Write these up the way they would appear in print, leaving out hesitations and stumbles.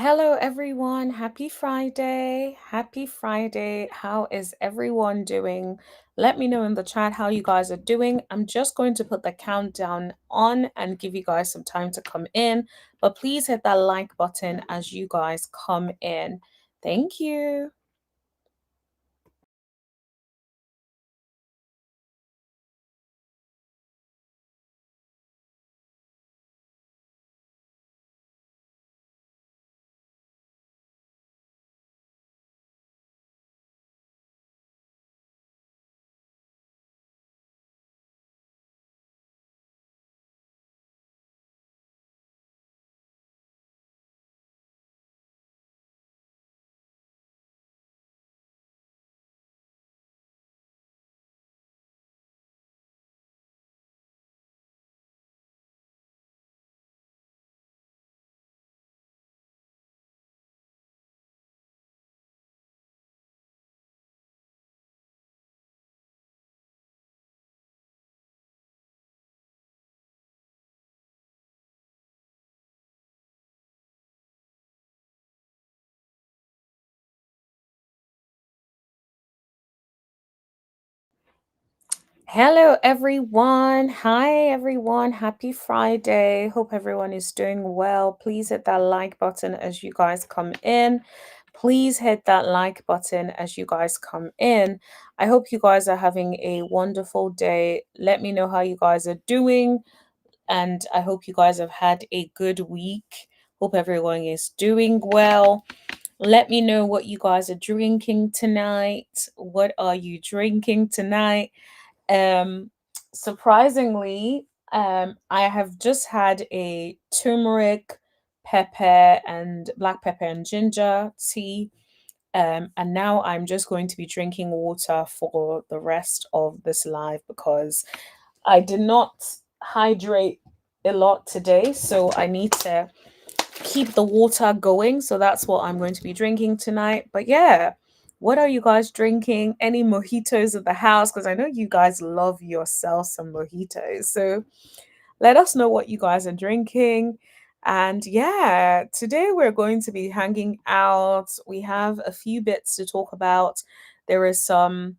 Hello, everyone. Happy Friday. Happy Friday. How is everyone doing? Let me know in the chat how you guys are doing. I'm just going to put the countdown on and give you guys some time to come in. But please hit that like button as you guys come in. Thank you. Hello, everyone. Hi, everyone. Happy Friday. Hope everyone is doing well. Please hit that like button as you guys come in. Please hit that like button as you guys come in. I hope you guys are having a wonderful day. Let me know how you guys are doing. And I hope you guys have had a good week. Hope everyone is doing well. Let me know what you guys are drinking tonight. What are you drinking tonight? Um, Surprisingly, I have just had a turmeric, pepper, and black pepper and ginger tea. And now I'm just going to be drinking water for the rest of this live because I did not hydrate a lot today. So I need to keep the water going. So that's what I'm going to be drinking tonight. But yeah, what are you guys drinking? Any mojitos at the house? Because I know you guys love yourself some mojitos. So let us know what you guys are drinking. And yeah, today we're going to be hanging out. We have a few bits to talk about. There is some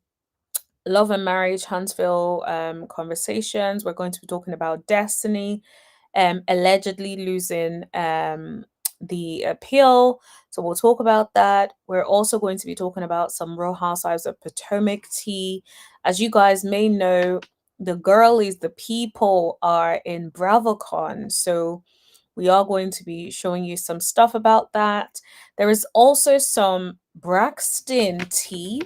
love and marriage Huntsville conversations. We're going to be talking about Destiny allegedly losing the appeal. So we'll talk about that. We're also going to be talking about some Real Housewives of Potomac tea. As you guys may know, the girlies, the people are in BravoCon. So we are going to be showing you some stuff about that. There is also some Braxton tea,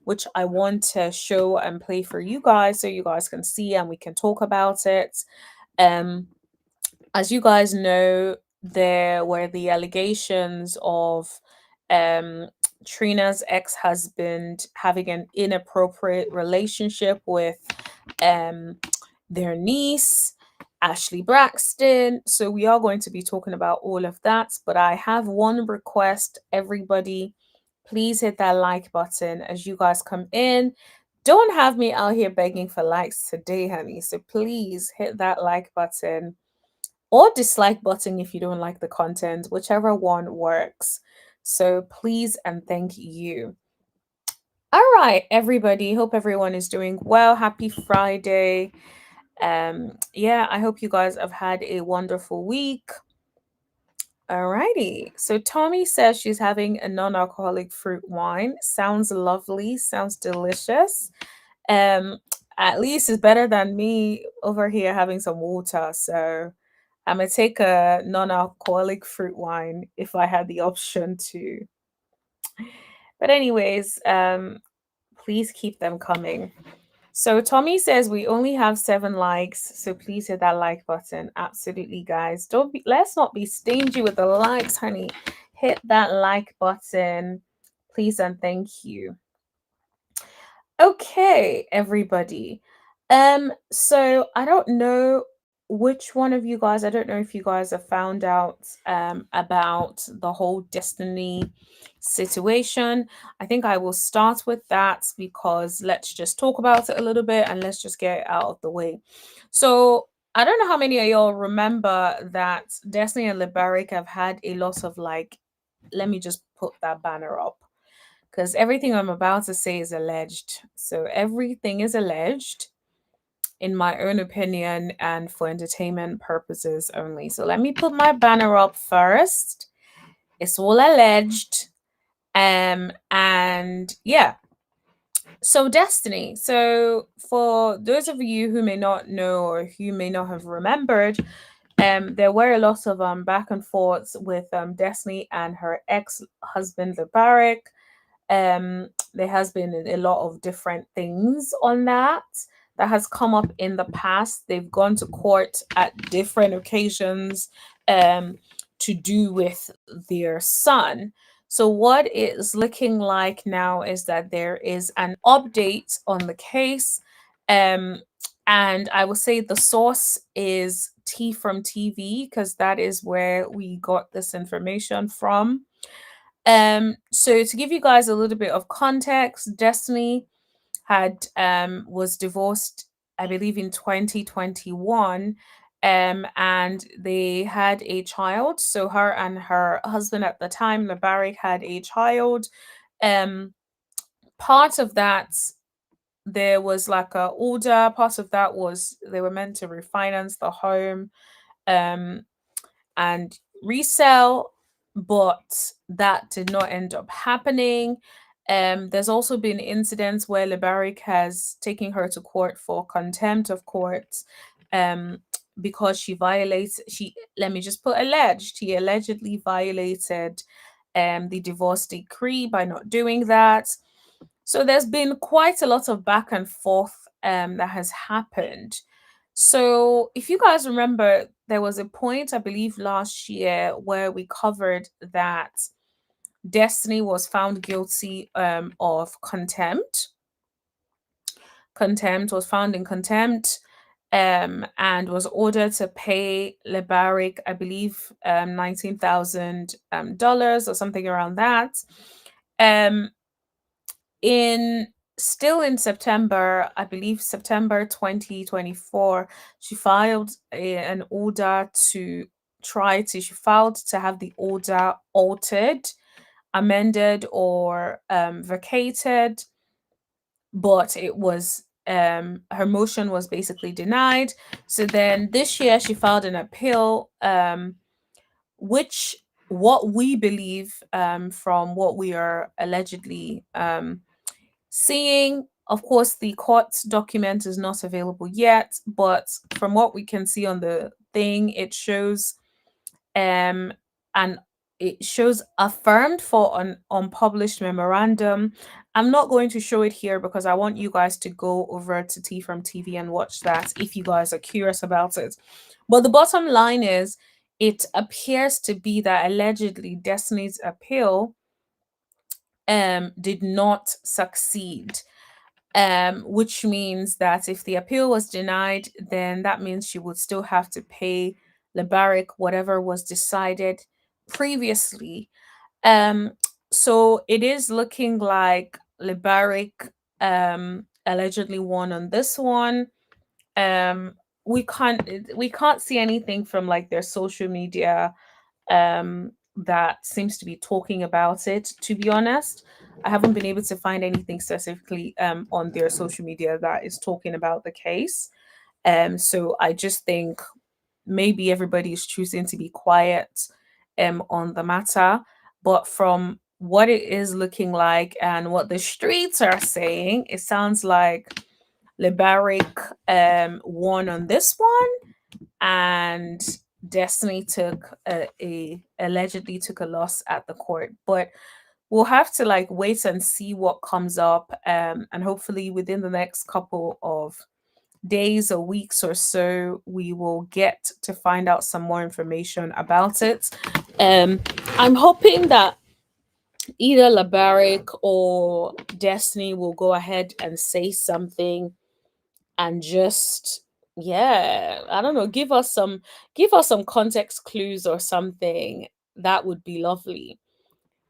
which I want to show and play for you guys so you guys can see and we can talk about it. Um, as you guys know, there were the allegations of um, Trina's ex husband having an inappropriate relationship with um, their niece, Ashley Braxton. So, we are going to be talking about all of that. But I have one request, everybody. Please hit that like button as you guys come in. Don't have me out here begging for likes today, honey. So, please hit that like button or dislike button if you don't like the content, whichever one works. So please and thank you. All right, everybody. Hope everyone is doing well. Happy Friday. Yeah, I hope you guys have had a wonderful week. Alrighty. So Tommy says she's having a non-alcoholic fruit wine. Sounds lovely. Sounds delicious. Um, at least it's better than me over here having some water. So I'm gonna take a non-alcoholic fruit wine if I had the option to. But anyways, please keep them coming. So Tommy says we only have 7 likes, so please hit that like button. Absolutely, guys. Don't be let's not be stingy with the likes, honey. Hit that like button, please and thank you. Okay, everybody. So I don't know which one of you guys, I don't know if you guys have found out about the whole Destiny situation. I think I will start with that because let's just talk about it a little bit and let's just get it out of the way. So I don't know how many of y'all remember that Destiny and Liberic have had a lot of like let me just put that banner up, because everything I'm about to say is alleged. So everything is alleged in my own opinion and for entertainment purposes only. So let me put my banner up first. It's all alleged. And yeah. So Destiny. So for those of you who may not know or who may not have remembered, there were a lot of back and forths with Destiny and her ex-husband Labarik. There has been a lot of different things on that has come up in the past. They've gone to court at different occasions to do with their son. So what it is looking like now is that there is an update on the case. Um, and I will say the source is T from TV, because that is where we got this information from. So to give you guys a little bit of context, Destiny had was divorced, I believe, in 2021. And they had a child. So her and her husband at the time, Labarik, had a child. Um, Part of that, there was like a order. Part of that was they were meant to refinance the home. Um, and resell, but that did not end up happening. There's also been incidents where Labarik has taken her to court for contempt of court, um, because she violates. She let me just put alleged. He allegedly violated the divorce decree by not doing that. So there's been quite a lot of back and forth that has happened. So, if you guys remember, there was a point, I believe, last year where we covered that Destiny was found guilty of contempt. Contempt was found in contempt, and was ordered to pay Labarik, I believe, $19,000 or something around that. Um, in Still in September, I believe September 2024, she filed an order to she filed to have the order altered, amended, or vacated, but it was her motion was basically denied. So then this year she filed an appeal, which what we believe, from what we are allegedly seeing. Of course, the court document is not available yet, but from what we can see on the thing, it shows um and it shows affirmed for an unpublished memorandum. I'm not going to show it here because I want you guys to go over to T from TV and watch that if you guys are curious about it. But the bottom line is, it appears to be that allegedly Destiny's appeal did not succeed, which means that if the appeal was denied, then that means she would still have to pay Labarik whatever was decided previously. Um, so it is looking like Labarik allegedly won on this one. Um, we can't see anything from like their social media that seems to be talking about it, to be honest. I haven't been able to find anything specifically on their social media that is talking about the case. So I just think maybe everybody is choosing to be quiet on the matter. But from what it is looking like and what the streets are saying, it sounds like Liberic won on this one, and Destiny took a allegedly took a loss at the court. But we'll have to like wait and see what comes up, and hopefully within the next couple of days or weeks or so, we will get to find out some more information about it. Um, I'm hoping that either Labaric or Destiny will go ahead and say something and just, yeah, I don't know, give us some context clues or something. That would be lovely.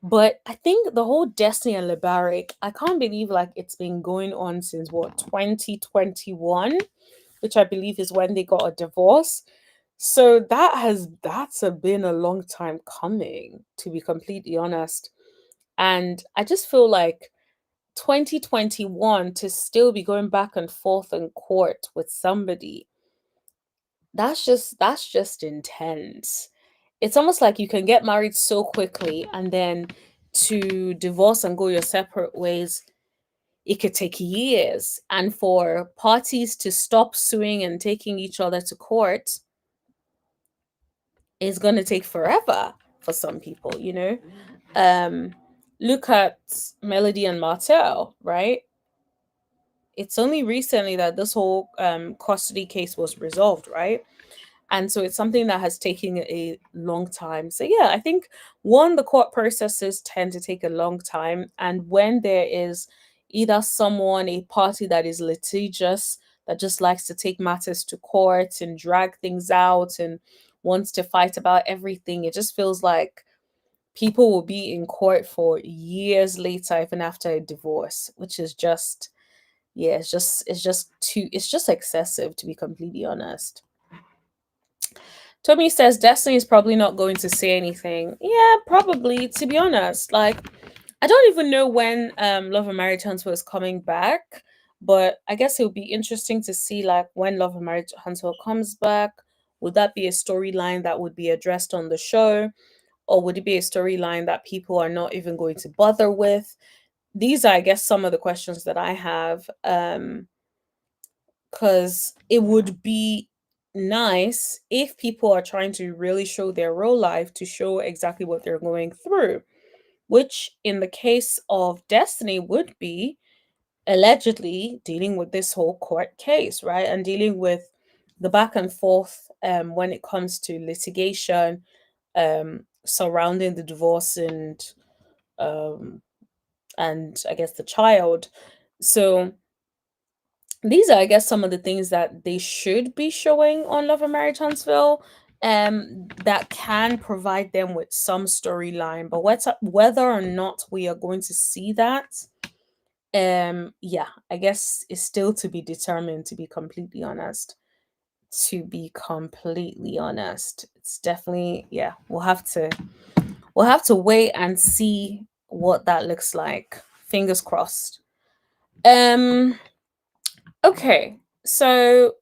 But I think the whole Destiny and Labaric, I can't believe like it's been going on since what, 2021, which I believe is when they got a divorce. So been a long time coming, to be completely honest. And I just feel like 2021 to still be going back and forth in court with somebody, that's just intense. It's almost like you can get married so quickly and then to divorce and go your separate ways, it could take years. And for parties to stop suing and taking each other to court is going to take forever for some people, you know? Um, Look at Melody and Martell, right? It's only recently that this whole custody case was resolved, right? And so it's something that has taken a long time. So yeah, I think one, the court processes tend to take a long time, and when there is either someone, a party that is litigious, that just likes to take matters to court and drag things out and wants to fight about everything, it just feels like people will be in court for years later, even after a divorce, which is just, yeah, it's just excessive, to be completely honest. Tommy says Destiny is probably not going to say anything. Yeah, probably, to be honest. Like, I don't even know when Love and Marriage Huntsville is coming back, but I guess it would be interesting to see like when Love and Marriage Huntsville comes back. Would that be a storyline that would be addressed on the show? Or would it be a storyline that people are not even going to bother with? These are, I guess, some of the questions that I have. Because it would be nice if people are trying to really show their real life to show exactly what they're going through, which in the case of Destiny would be allegedly dealing with this whole court case, right? And dealing with the back and forth when it comes to litigation surrounding the divorce um, and I guess the child. So these are, I guess, some of the things that they should be showing on Love and Marriage Huntsville, that can provide them with some storyline. But whether or not we are going to see that, yeah, I guess is still to be determined. To be completely honest, it's definitely, yeah. We'll have to wait and see what that looks like. Fingers crossed. Um. Okay, so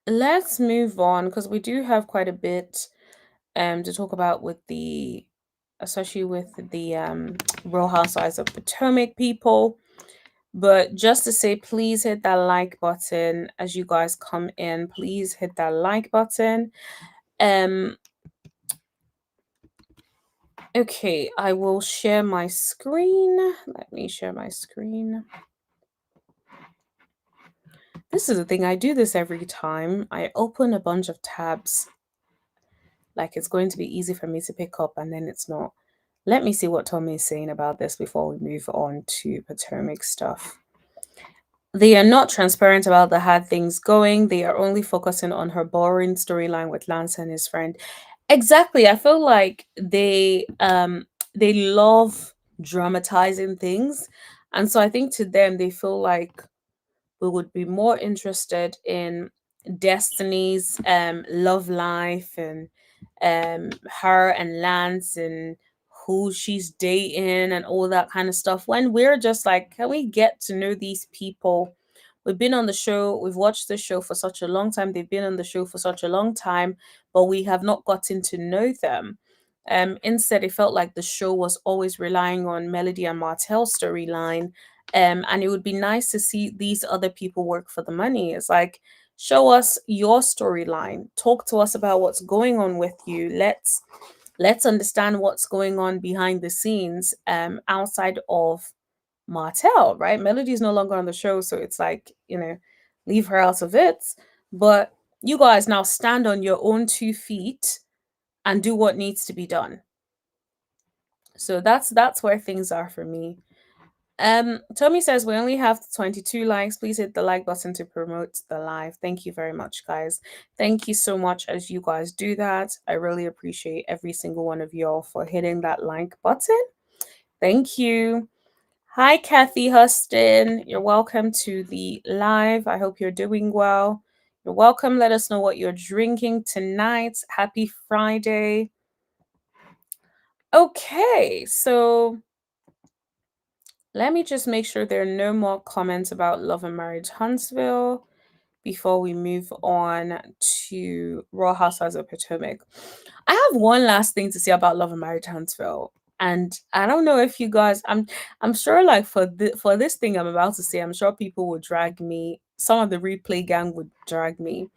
let's move on because we do have quite a bit to talk about with the, especially with the Real Housewives of Potomac people. But just to say, please hit that like button as you guys come in. Please hit that like button. Um okay, I will share my screen. Let me share my screen. This is the thing, I do this every time. I open a bunch of tabs like it's going to be easy for me to pick up, and then it's not. Let me see what Tommy is saying about this before we move on to Potomac stuff. They are not transparent about the hard things going. They are only focusing on her boring storyline with Lance and his friend. Exactly. I feel like they love dramatizing things. And so I think to them they feel like we would be more interested in Destiny's love life and her and Lance and who she's dating and all that kind of stuff, when we're just like, can we get to know these people? We've been on the show, we've watched the show for such a long time, they've been on the show for such a long time, but we have not gotten to know them. Instead, it felt like the show was always relying on Melody and Martell's storyline. And it would be nice to see these other people work for the money. It's like, show us your storyline. Talk to us about what's going on with you. Let's understand what's going on behind the scenes outside of Martell, right? Melody is no longer on the show, so it's like, leave her out of it. But you guys now stand on your own 2 feet and do what needs to be done. So that's where things are for me. Tommy says we only have 22 likes. Please hit the like button to promote the live. Thank you very much, guys. Thank you so much as you guys do that. I really appreciate every single one of y'all for hitting that like button. Thank you. Hi, Kathy Huston. You're welcome to the live. I hope you're doing well. You're welcome. Let us know what you're drinking tonight. Happy Friday. Okay, so let me just make sure there are no more comments about Love and Marriage Huntsville before we move on to Raw Housewives of Potomac. I have one last thing to say about Love and Marriage Huntsville. And I don't know if you guys, I'm sure like for this thing I'm about to say, I'm sure people will drag me. Some of the replay gang would drag me.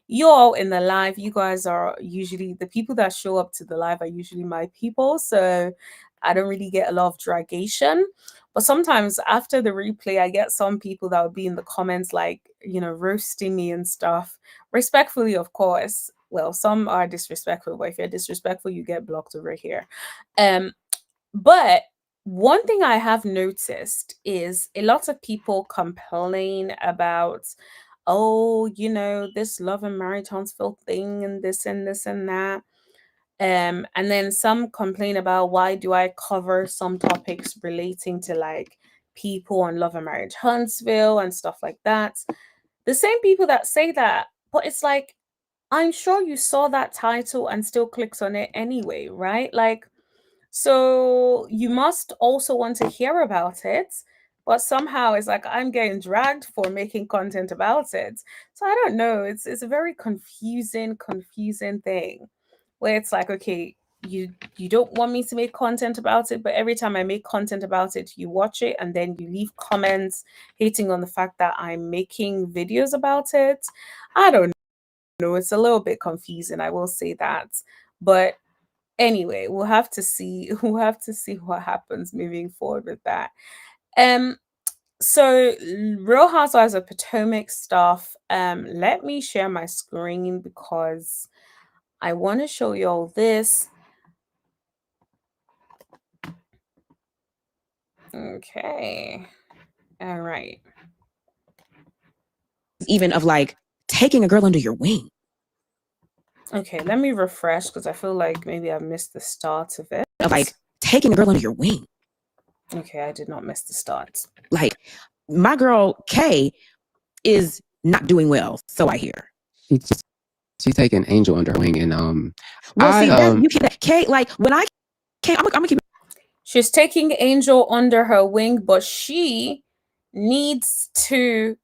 You all in the live, you guys are usually the people that show up to the live are usually my people. So I don't really get a lot of dragation. But sometimes after the replay, I get some people that would be in the comments, like, roasting me and stuff. Respectfully, of course. Well, some are disrespectful, but if you're disrespectful, you get blocked over here. But one thing I have noticed is a lot of people complain about, oh, this Love and Marriage Huntsville thing and this and this and that. And then some complain about why do I cover some topics relating to like people on Love and Marriage Huntsville and stuff like that. The same people that say that, but it's like, I'm sure you saw that title and still clicks on it anyway, right? Like, so you must also want to hear about it, but somehow it's like I'm getting dragged for making content about it. So I don't know. It's a very confusing thing where it's like, okay, you don't want me to make content about it, but every time I make content about it, you watch it and then you leave comments hating on the fact that I'm making videos about it. I don't know. It's a little bit confusing, I will say that. But anyway, we'll have to see what happens moving forward with that. So Real Housewives of Potomac stuff. Let me share my screen because I want to show you all this. Okay. All right. Even of like taking a girl under your wing. Okay, let me refresh because I feel like maybe I missed the start of it. Of like taking a girl under your wing. Okay, I did not miss the start. Like my girl Kay is not doing well, so I hear. She's taking Angel under her wing, and you can't Kay, like when I came, I'm gonna keep. She's taking Angel under her wing, but she needs to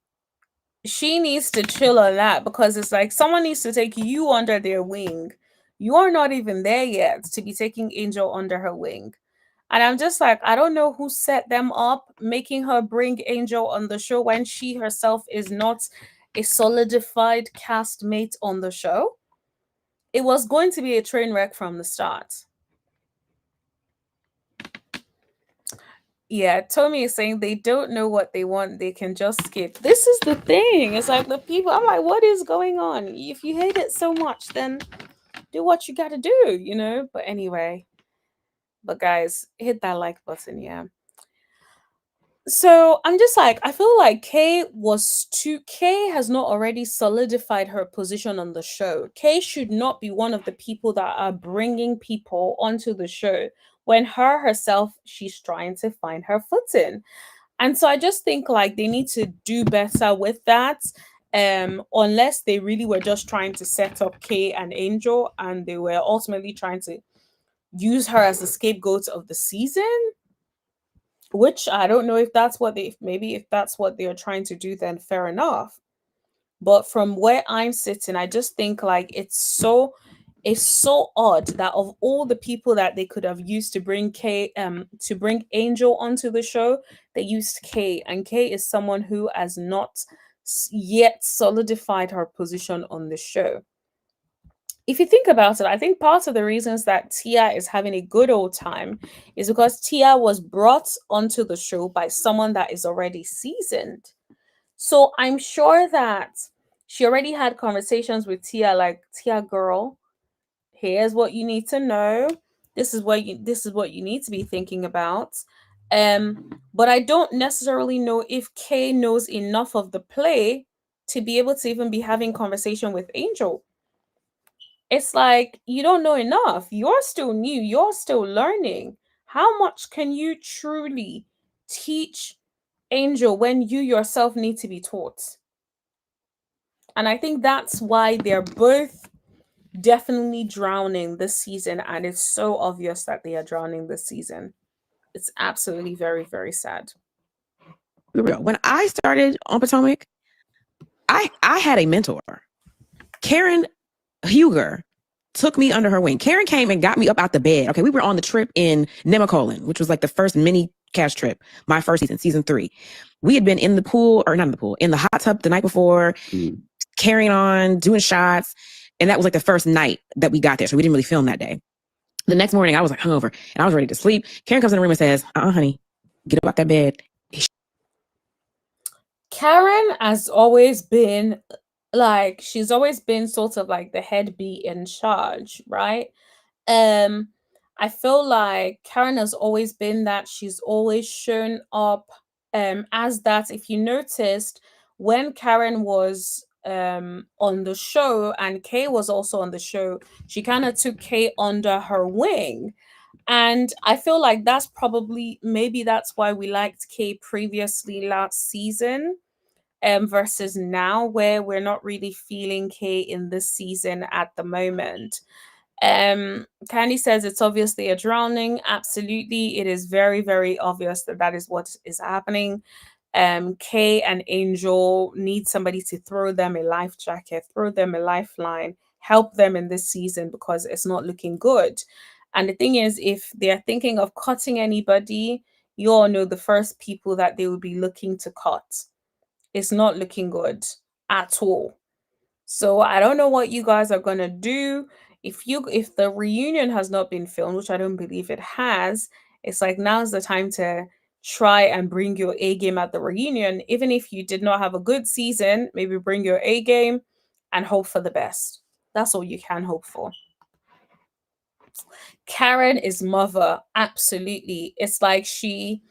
chill on that because it's like someone needs to take you under their wing. You are not even there yet to be taking Angel under her wing. And I'm just like, I don't know who set them up, making her bring Angel on the show when she herself is not a solidified castmate on the show. It was going to be a train wreck from the start. Yeah, Tommy is saying they don't know what they want. They can just skip. This is the thing. It's like the people, I'm like, what is going on? If you hate it so much, then do what you got to do. But anyway, but guys, hit that like button. Yeah. So I'm just like, I feel like Kay has not already solidified her position on the show. Kay should not be one of the people that are bringing people onto the show when herself, she's trying to find her footing. And so I just think like they need to do better with that. Unless they really were just trying to set up Kay and Angel and they were ultimately trying to use her as the scapegoat of the season, which I don't know if that's what if that's what they're trying to do, then fair enough. But from where I'm sitting, I just think like it's so odd that of all the people that they could have used to bring Angel onto the show, they used Kay, and Kay is someone who has not yet solidified her position on the show. If you think about it, I think part of the reasons that Tia is having a good old time is because Tia was brought onto the show by someone that is already seasoned. So I'm sure that she already had conversations with Tia, like, Tia girl, here's what you need to know. This is what you need to be thinking about. But I don't necessarily know if Kay knows enough of the play to be able to even be having conversation with Angel. It's like you don't know enough. You're still new. You're still learning. How much can you truly teach Angel when you yourself need to be taught? And I think that's why they're both definitely drowning this season. And it's so obvious that they are drowning this season. It's absolutely very, very sad. Be real. When I started on Potomac, I had a mentor. Karen Huger took me under her wing. Karen came and got me up out the bed. Okay, we were on the trip in Nemacolin, which was like the first mini cast trip, my first season 3. We had been in the pool, or not in the pool, in the hot tub the night before, carrying on, doing shots. And that was like the first night that we got there. So we didn't really film that day. The next morning, I was like hungover and I was ready to sleep. Karen comes in the room and says, honey, get up out that bed. Karen has always been like, she's always been sort of like the head bee in charge, right? Um, I feel like Karen has always been that. She's always shown up as that. If you noticed, when Karen was on the show and Kay was also on the show, she kind of took Kay under her wing. And I feel like that's probably, maybe that's why we liked Kay previously last season versus now, where we're not really feeling Kay in this season at the moment. Candy says it's obviously a drowning. Absolutely, it is very, very obvious that that is what is happening. Kay and Angel need somebody to throw them a life jacket, throw them a lifeline, help them in this season because it's not looking good. And the thing is, if they're thinking of cutting anybody, you all know the first people that they will be looking to cut. It's not looking good at all. So I don't know what you guys are gonna do. If the reunion has not been filmed, which I don't believe it has, it's like now's the time to try and bring your A game at the reunion. Even if you did not have a good season, maybe bring your A game and hope for the best. That's all you can hope for. Karen is mother, absolutely. It's like she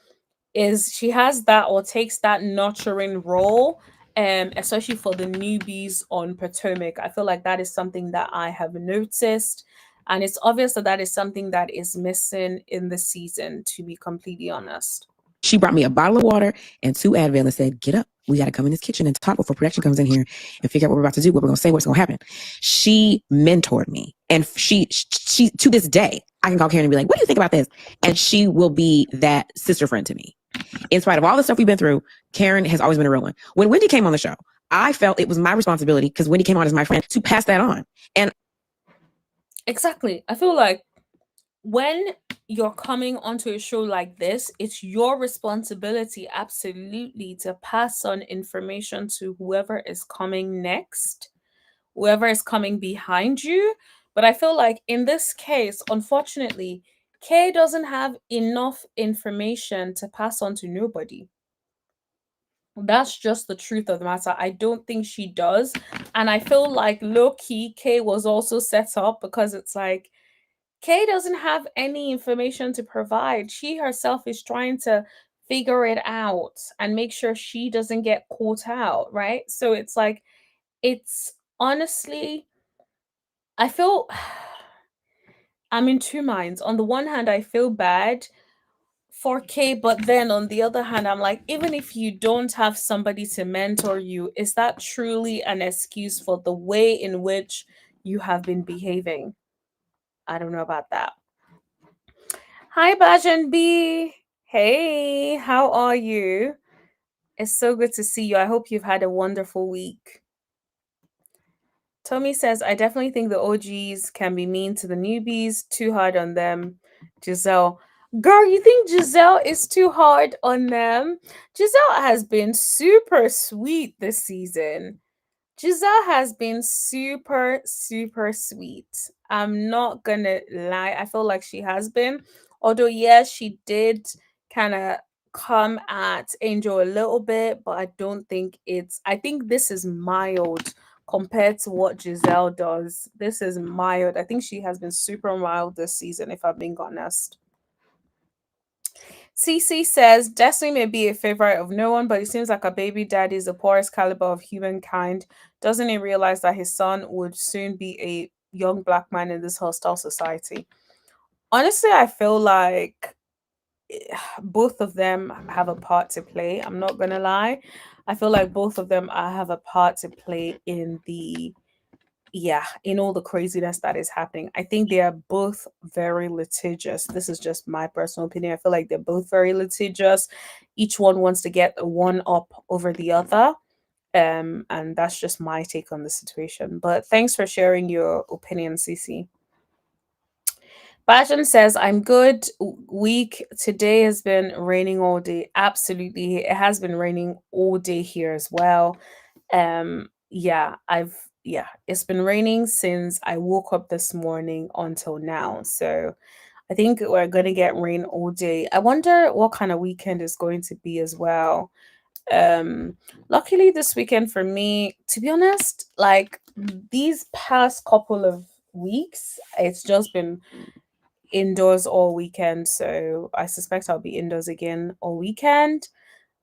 has that or takes that nurturing role, especially for the newbies on Potomac. I feel like that is something that I have noticed, and it's obvious that that is something that is missing in the season, to be completely honest. She brought me a bottle of water and 2 Advil and said, get up. We got to come in this kitchen and talk before production comes in here and figure out what we're about to do, what we're going to say, what's going to happen. She mentored me. And she, to this day, I can call Karen and be like, what do you think about this? And she will be that sister friend to me. In spite of all the stuff we've been through, Karen has always been a real one. When Wendy came on the show, I felt it was my responsibility, because Wendy came on as my friend, to pass that on. And exactly. I feel like when you're coming onto a show like this, it's your responsibility, absolutely, to pass on information to whoever is coming next, whoever is coming behind you. But I feel like in this case, unfortunately, Kay doesn't have enough information to pass on to nobody. That's just the truth of the matter. I don't think she does. And I feel like low key, Kay was also set up because it's like, Kay doesn't have any information to provide. She herself is trying to figure it out and make sure she doesn't get caught out, right? So it's like, it's honestly, I feel I'm in two minds. On the one hand, I feel bad for Kay, but then on the other hand, I'm like, even if you don't have somebody to mentor you, is that truly an excuse for the way in which you have been behaving? I don't know about that. Hi, Bajan B. Hey, how are you? It's so good to see you. I hope you've had a wonderful week. Tommy says, I definitely think the OGs can be mean to the newbies, too hard on them. Giselle. Girl, you think Giselle is too hard on them? Giselle has been super sweet this season. Giselle has been super, super sweet. I'm not gonna lie. I feel like she has been. Although, yes, she did kind of come at Angel a little bit, but I don't think I think this is mild compared to what Giselle does. This is mild. I think she has been super mild this season, if I'm being honest. CC says Destiny may be a favorite of no one, but it seems like a baby daddy is the poorest caliber of humankind. Doesn't he realize that his son would soon be a young black man in this hostile society? Honestly, I feel like both of them have a part to play. I'm not gonna lie. I feel like both of them have a part to play in the, yeah, in all the craziness that is happening. I think they are both very litigious. This is just my personal opinion. I feel like they're both very litigious. Each one wants to get one up over the other. And that's just my take on the situation. But thanks for sharing your opinion, Cece. Bajan says, I'm good. Week today has been raining all day. Absolutely. It has been raining all day here as well. Yeah, it's been raining since I woke up this morning until now. So I think we're gonna get rain all day. I wonder what kind of weekend is going to be as well. Luckily this weekend for me, to be honest, like these past couple of weeks, it's just been indoors all weekend. So I suspect I'll be indoors again all weekend.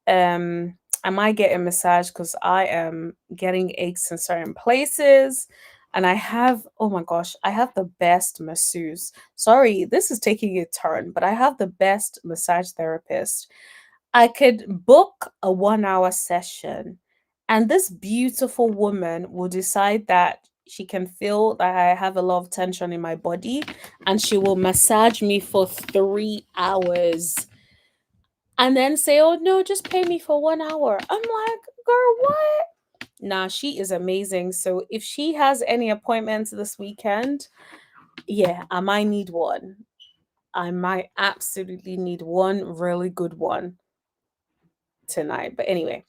Um, I might get a massage because I am getting aches in certain places. And I have, oh my gosh, I have the best masseuse. Sorry, this is taking a turn, but I have the best massage therapist. I could book a 1 hour session, and this beautiful woman will decide that she can feel that I have a lot of tension in my body, and she will massage me for 3 hours and then say, "Oh no, just pay me for 1 hour." I'm like, girl, what? Nah, she is amazing. So if she has any appointments this weekend, yeah, I might need one. I might absolutely need one really good one tonight. But anyway,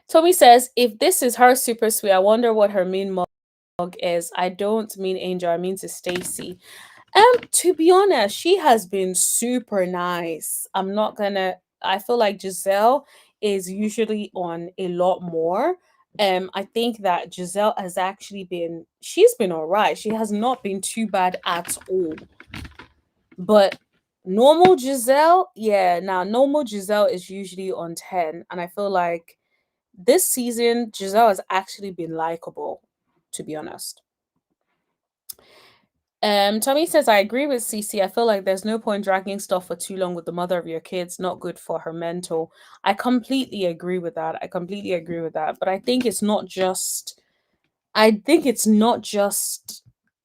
Tommy says, if this is her super sweet, I wonder what her mean mug is. I don't mean Angel, I mean to Stacy. To be honest, she has been super nice. I'm not gonna. I feel like Giselle is usually on a lot more. I think that Giselle has actually been. She's been alright. She has not been too bad at all. But normal Giselle, yeah. Now normal Giselle is usually on 10, and I feel like this season Giselle has actually been likable. To be honest. Tommy says, I agree with Cece. I feel like there's no point dragging stuff for too long with the mother of your kids. Not good for her mental. I completely agree with that. I completely agree with that. But I think it's not just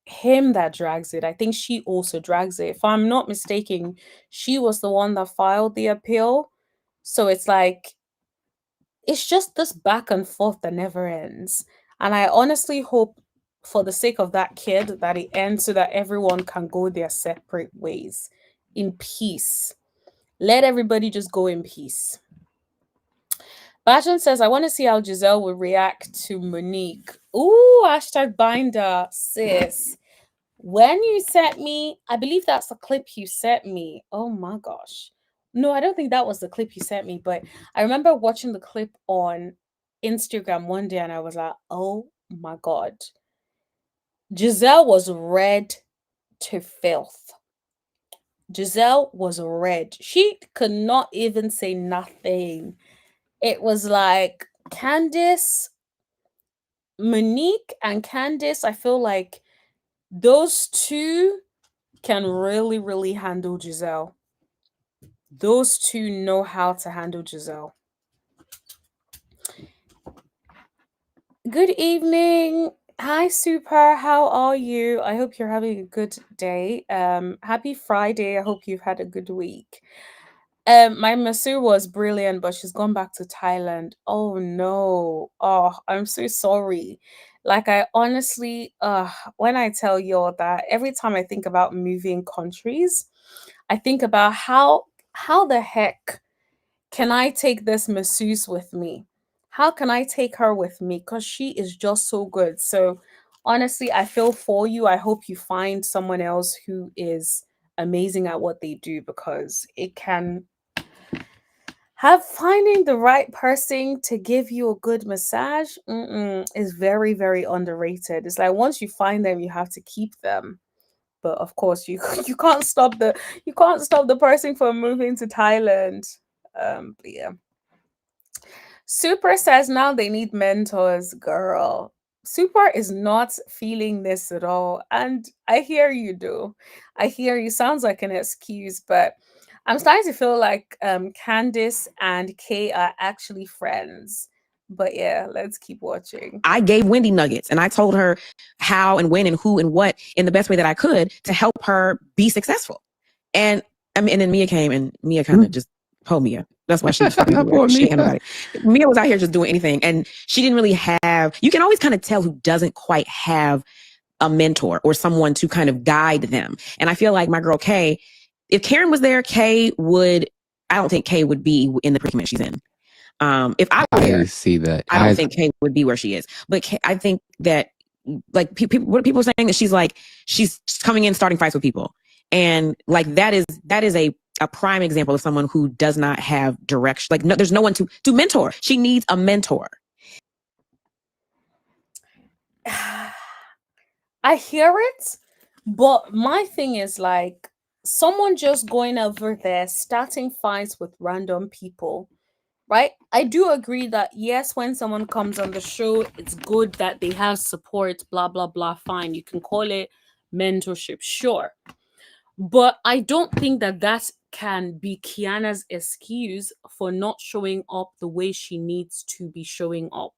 him that drags it. I think she also drags it. If I'm not mistaken, she was the one that filed the appeal. So it's like it's just this back and forth that never ends. And I honestly hope, for the sake of that kid, that it ends so that everyone can go their separate ways in peace. Let everybody just go in peace. Bajan says, I want to see how Giselle will react to Monique. Ooh, hashtag binder, sis. When you sent me, I believe that's the clip you sent me. Oh my gosh. No, I don't think that was the clip you sent me, but I remember watching the clip on Instagram one day and I was like, oh my God. Giselle was red to filth. Giselle was red. She could not even say nothing. It was like Monique and Candice, I feel like those two can really, really handle Giselle. Those two know how to handle Giselle. Good evening. Hi, Super. How are you? I hope you're having a good day. Happy Friday. I hope you've had a good week. My masseur was brilliant, but she's gone back to Thailand. Oh no. Oh, I'm so sorry. Like I honestly, when I tell y'all that every time I think about moving countries, I think about how the heck can I take this masseuse with me? How can I take her with me? Because she is just so good. So honestly, I feel for you. I hope you find someone else who is amazing at what they do, because it can have finding the right person to give you a good massage is very, very underrated. It's like once you find them, you have to keep them. But of course, you you can't stop the person from moving to Thailand. But yeah. Super says now they need mentors, girl. Super is not feeling this at all. And I hear you do. I hear you. Sounds like an excuse, but I'm starting to feel like Candice and Kay are actually friends. But yeah, let's keep watching. I gave Wendy nuggets and I told her how and when and who and what in the best way that I could to help her be successful. And I mean, and then Mia came and Mia kind of just told Mia. That's why she was fucking everywhere. She ain't had nobody. Mia was out here just doing anything. And she didn't really have, you can always kind of tell who doesn't quite have a mentor or someone to kind of guide them. And I feel like my girl Kay, if Karen was there, I don't think Kay would be in the predicament she's in. If I were there, see that. I don't think Kay would be where she is. But Kay, I think that like people, what people are saying that she's coming in starting fights with people, and like that is a prime example of someone who does not have direction. Like no, there's no one to mentor. She needs a mentor. I hear it, but my thing is like someone just going over there starting fights with random people, right? I do agree that yes, when someone comes on the show, it's good that they have support, blah, blah, blah. Fine. You can call it mentorship, sure. But I don't think that that can be Kiana's excuse for not showing up the way she needs to be showing up,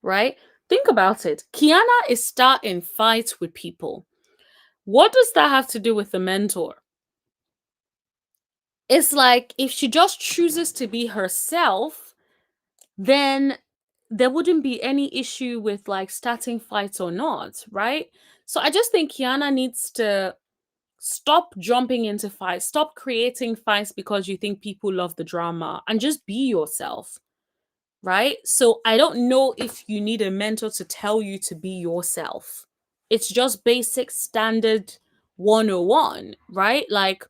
right? Think about it. Kiana is starting fights with people. What does that have to do with the mentor? It's like if she just chooses to be herself, then there wouldn't be any issue with like starting fights or not, right? So I just think Kiana needs to stop jumping into fights, stop creating fights because you think people love the drama, and just be yourself, right? So I don't know if you need a mentor to tell you to be yourself. It's just basic standard 101, right? Like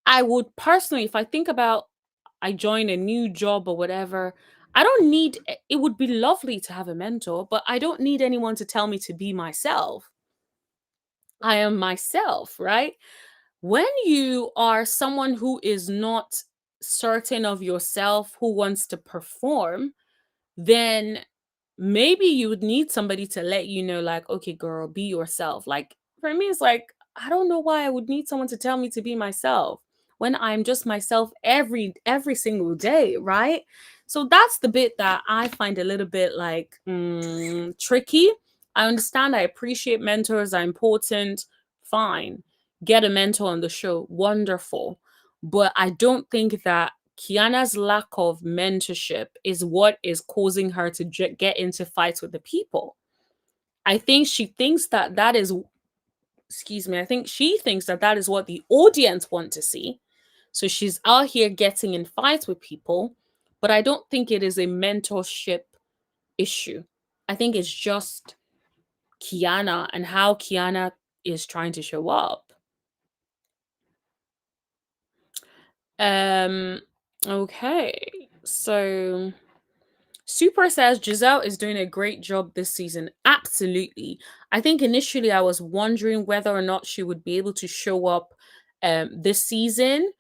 I would personally, if I think about I join a new job or whatever, I don't need it would be lovely to have a mentor, but I don't need anyone to tell me to be myself. I am myself, right? When you are someone who is not certain of yourself, who wants to perform, then maybe you would need somebody to let you know, like, okay, girl, be yourself. Like, for me, it's like, I don't know why I would need someone to tell me to be myself when I'm just myself every single day, right? So that's the bit that I find a little bit like tricky. I understand, I appreciate mentors are important. Fine. Get a mentor on the show. Wonderful. But I don't think that Kiana's lack of mentorship is what is causing her to get into fights with the people. I think she thinks that that is, excuse me, I think she thinks that that is what the audience want to see. So she's out here getting in fights with people, but I don't think it is a mentorship issue. I think it's just Kiana and how Kiana is trying to show up. Okay. So Super says Giselle is doing a great job this season. Absolutely. I think initially I was wondering whether or not she would be able to show up this season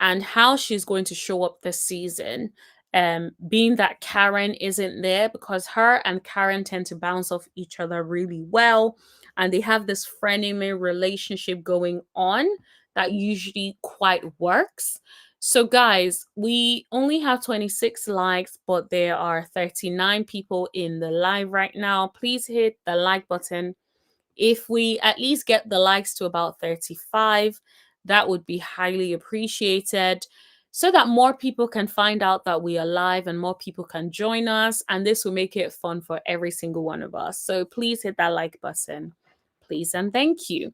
and how she's going to show up this season. Being that Karen isn't there, because her and Karen tend to bounce off each other really well. And they have this frenemy relationship going on that usually quite works. So, guys, we only have 26 likes, but there are 39 people in the live right now. Please hit the like button. If we at least get the likes to about 35, that would be highly appreciated so that more people can find out that we are live and more people can join us. And this will make it fun for every single one of us. So please hit that like button. Please and thank you.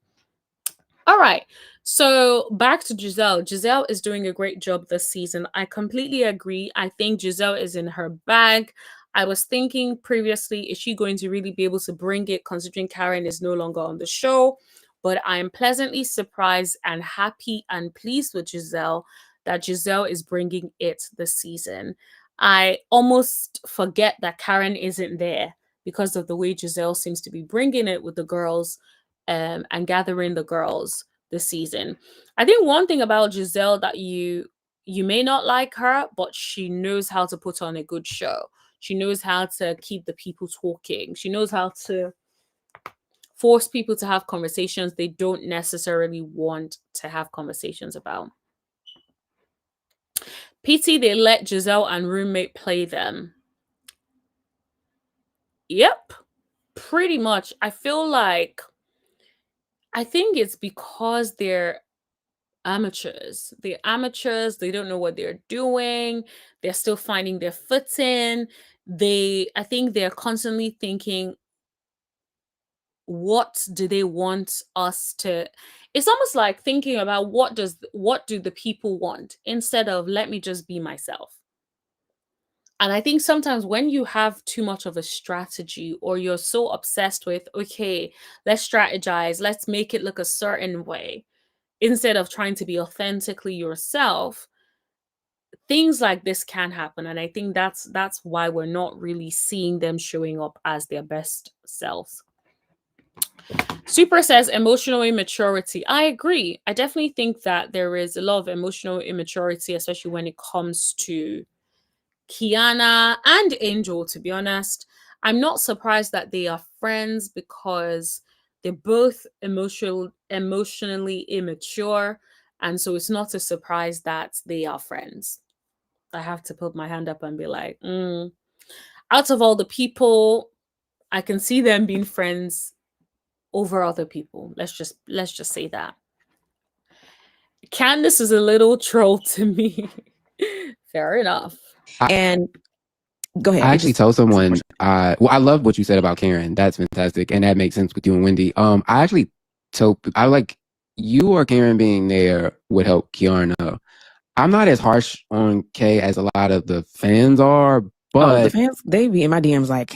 All right. So back to Giselle. Giselle is doing a great job this season. I completely agree. I think Giselle is in her bag. I was thinking previously, is she going to really be able to bring it considering Karen is no longer on the show? But I am pleasantly surprised and happy and pleased with Giselle that Giselle is bringing it this season. I almost forget that Karen isn't there because of the way Giselle seems to be bringing it with the girls and gathering the girls this season. I think one thing about Giselle that you may not like her, but she knows how to put on a good show. She knows how to keep the people talking. She knows how to force people to have conversations they don't necessarily want to have conversations about. PT, they let Giselle and roommate play them. Yep, pretty much. I think it's because they're amateurs. They're amateurs. They don't know what they're doing. They're still finding their footing. I think they're constantly thinking, what do they want us to? It's almost like thinking about what do the people want, instead of let me just be myself. And I think sometimes when you have too much of a strategy, or you're so obsessed with, okay, let's strategize, let's make it look a certain way, instead of trying to be authentically yourself, things like this can happen. And I think that's why we're not really seeing them showing up as their best selves. Super says emotional immaturity. I agree. I definitely think that there is a lot of emotional immaturity, especially when it comes to Kiana and Angel, to be honest. I'm not surprised that they are friends, because they're both emotionally immature. And so it's not a surprise that they are friends. I have to put my hand up and be like, out of all the people, I can see them being friends over other people. Let's just say that. Candace is a little troll to me. Fair enough. And go ahead. I actually told someone, I love what you said about Karen. That's fantastic. And that makes sense with you and Wendy. I actually told, I like you or Karen being there would help Kiana. I'm not as harsh on Kay as a lot of the fans are, but the fans, they be in my DMs like,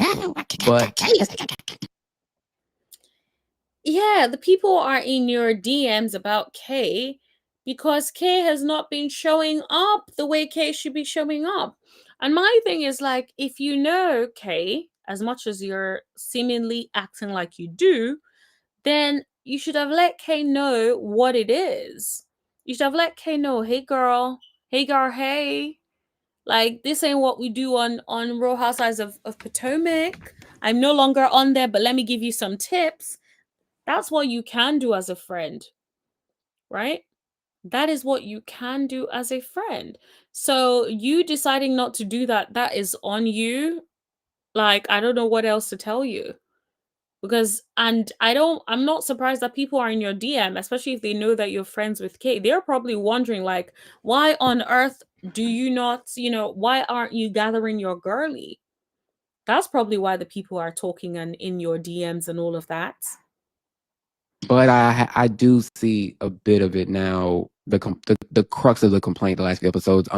yeah, the people are in your DMs about Kay because Kay has not been showing up the way Kay should be showing up. And my thing is, like, if you know Kay as much as you're seemingly acting like you do, then you should have let Kay know what it is. You should have let Kay know, hey girl, hey. Like, this ain't what we do on Real Housewives of Potomac. I'm no longer on there, but let me give you some tips. That's what you can do as a friend, right? That is what you can do as a friend. So you deciding not to do that, that is on you. Like, I don't know what else to tell you. Because, and I'm not surprised that people are in your DM, especially if they know that you're friends with Kate. They're probably wondering, like, why on earth do you not, why aren't you gathering your girly? That's probably why the people are talking and in your DMs and all of that. but I do see a bit of it now. The crux of the complaint the last few episodes.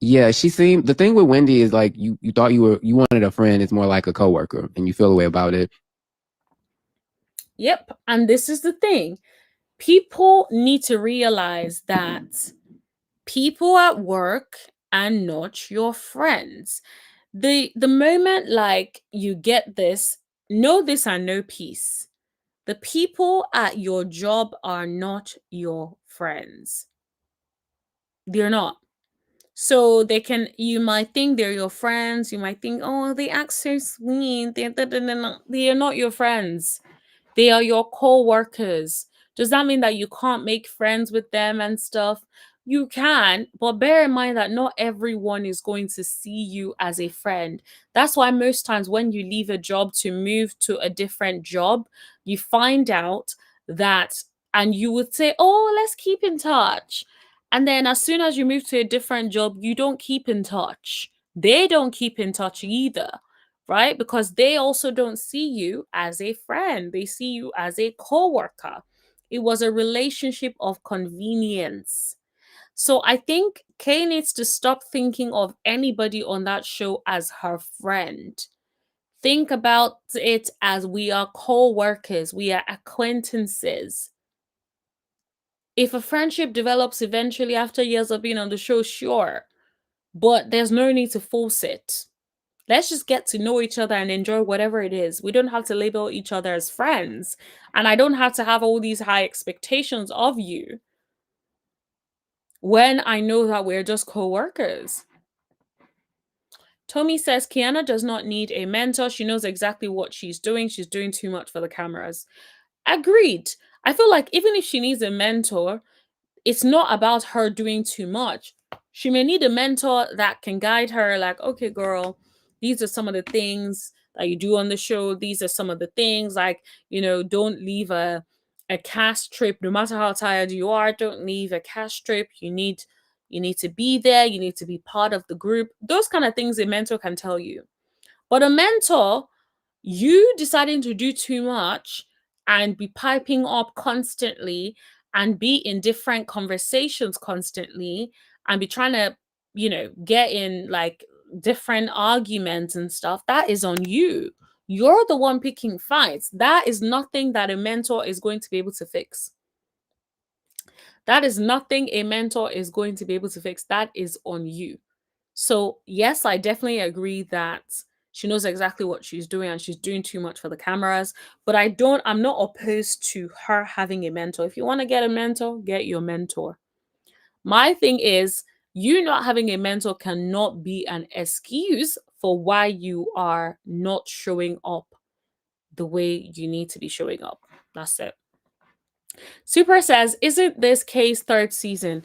Yeah, she seemed, the thing with Wendy is like you thought you wanted a friend. It's more like a coworker, and you feel a way about it. Yep. And this is the thing. People need to realize that people at work are not your friends. The moment, like, you get this, know this and know peace. The people at your job are not your friends. They're not. So you might think they're your friends. You might think, oh, they act so sweet. They are not your friends. They are your co-workers. Does that mean that you can't make friends with them and stuff? You can, but bear in mind that not everyone is going to see you as a friend. That's why most times when you leave a job to move to a different job, you find out that, and you would say, oh, let's keep in touch. And then as soon as you move to a different job, you don't keep in touch. They don't keep in touch either, right? Because they also don't see you as a friend. They see you as a coworker. It was a relationship of convenience. So I think Kay needs to stop thinking of anybody on that show as her friend. Think about it as we are co-workers, we are acquaintances. If a friendship develops eventually after years of being on the show, sure. But there's no need to force it. Let's just get to know each other and enjoy whatever it is. We don't have to label each other as friends. And I don't have to have all these high expectations of you when I know that we're just co-workers. Tommy says Kiana does not need a mentor. She knows exactly what she's doing. She's doing too much for the cameras. Agreed. I feel like even if she needs a mentor, it's not about her doing too much. She may need a mentor that can guide her, like, okay, girl, these are some of the things that you do on the show. These are some of the things, like, don't leave a cast trip, no matter how tired you are, don't leave a cast trip. You need to be there, you need to be part of the group. Those kind of things a mentor can tell you. But a mentor, you deciding to do too much and be piping up constantly and be in different conversations constantly and be trying to, get in like different arguments and stuff, that is on you. You're the one picking fights. That is nothing that a mentor is going to be able to fix. That is nothing a mentor is going to be able to fix. That is on you. So, yes, I definitely agree that she knows exactly what she's doing and she's doing too much for the cameras. But I'm not opposed to her having a mentor. If you want to get a mentor, get your mentor. My thing is, you not having a mentor cannot be an excuse for why you are not showing up the way you need to be showing up. That's it. Super says, isn't this Kay's third season?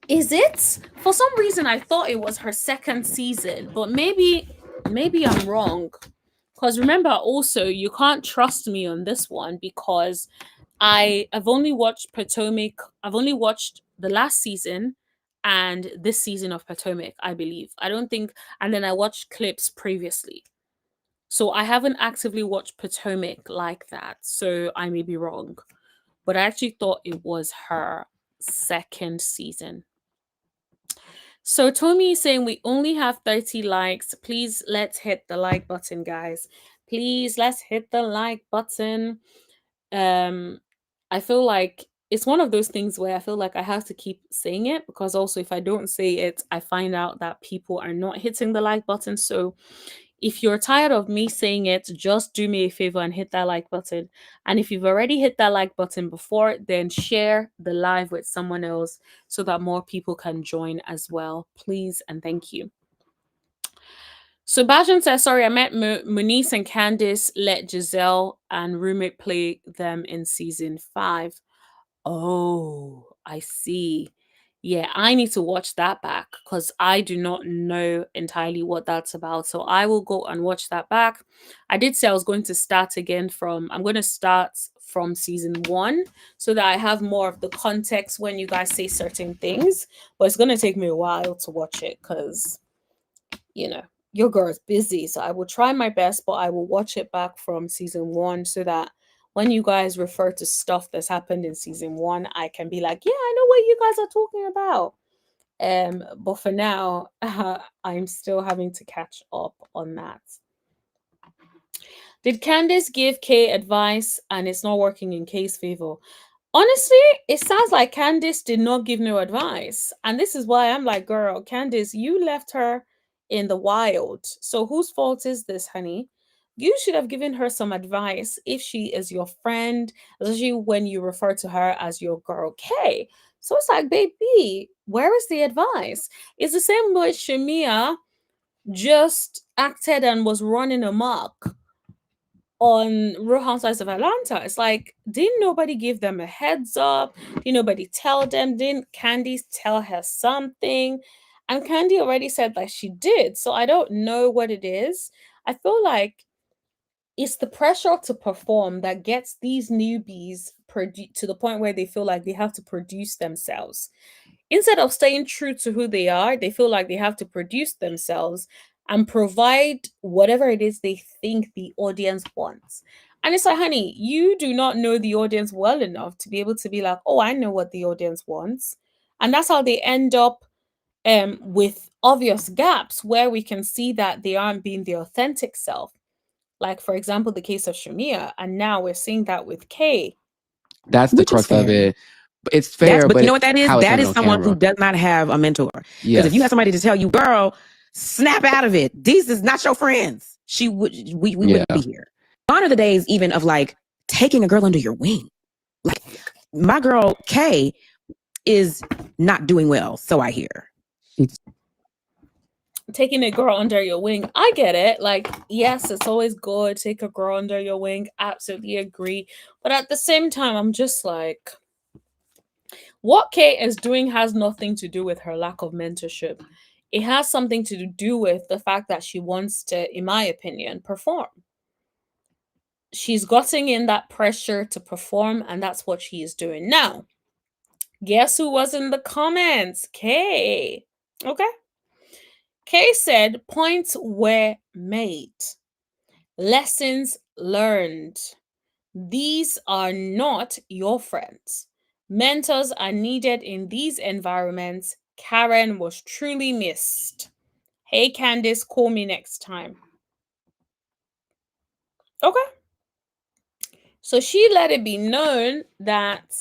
Is it? For some reason, I thought it was her second season, but maybe I'm wrong. Because remember, also, you can't trust me on this one because I've only watched Potomac. I've only watched the last season and this season of Potomac, I believe. I don't think, and then I watched clips previously. So I haven't actively watched Potomac like that. So I may be wrong. But I actually thought it was her second season. So Tommy is saying we only have 30 likes. Please let's hit the like button, guys. Please let's hit the like button. I feel like it's one of those things where I feel like I have to keep saying it, because also if I don't say it, I find out that people are not hitting the like button. So if you're tired of me saying it, just do me a favor and hit that like button. And if you've already hit that like button before, then share the live with someone else so that more people can join as well. Please and thank you. Sebastian says, sorry, I met Munice and Candice let Giselle and roommate play them in season 5. Oh, I see. Yeah, I need to watch that back because I do not know entirely what that's about. So I will go and watch that back. I did say I was going to start I'm going to start from season 1 so that I have more of the context when you guys say certain things. But it's going to take me a while to watch it because, your girl is busy. So I will try my best, but I will watch it back from season 1 so that when you guys refer to stuff that's happened in season 1, I can be like, yeah, I know what you guys are talking about. But for now, I'm still having to catch up on that. Did Candice give Kay advice and it's not working in Kay's favor? Honestly, it sounds like Candice did not give no advice. And this is why I'm like, girl, Candice, you left her in the wild. So whose fault is this, honey? You should have given her some advice if she is your friend, especially when you refer to her as your girl Kay. So it's like, baby, where is the advice? It's the same way Shamia just acted and was running amok on Real Housewives of Atlanta. It's like, didn't nobody give them a heads up? Didn't nobody tell them? Didn't Candy tell her something? And Candy already said that she did. So I don't know what it is. I feel like it's the pressure to perform that gets these newbies to the point where they feel like they have to produce themselves. Instead of staying true to who they are, they feel like they have to produce themselves and provide whatever it is they think the audience wants. And it's like, honey, you do not know the audience well enough to be able to be like, oh, I know what the audience wants. And that's how they end up with obvious gaps where we can see that they aren't being their authentic self. Like, for example, the case of Shamia. And now we're seeing that with Kay. That's the crux of it. It's fair, but you know what that is? That is someone who does not have a mentor. Because if you have somebody to tell you, girl, snap out of it. These is not your friends. We wouldn't be here. Gone are the days even of like taking a girl under your wing. Like my girl Kay is not doing well, so I hear. Taking a girl under your wing, I get it. Like, yes, it's always good. Take a girl under your wing. Absolutely agree. But at the same time, I'm just like, What Kay is doing has nothing to do with her lack of mentorship. It has something to do with the fact that she wants to, in my opinion, perform. She's gotten in that pressure to perform, and that's what she is doing. Now, guess who was in the comments? Kay. Okay. Kay said points were made, lessons learned. These are not your friends. Mentors are needed in these environments. Karen was truly missed. Hey, Candice, call me next time. Okay. So she let it be known that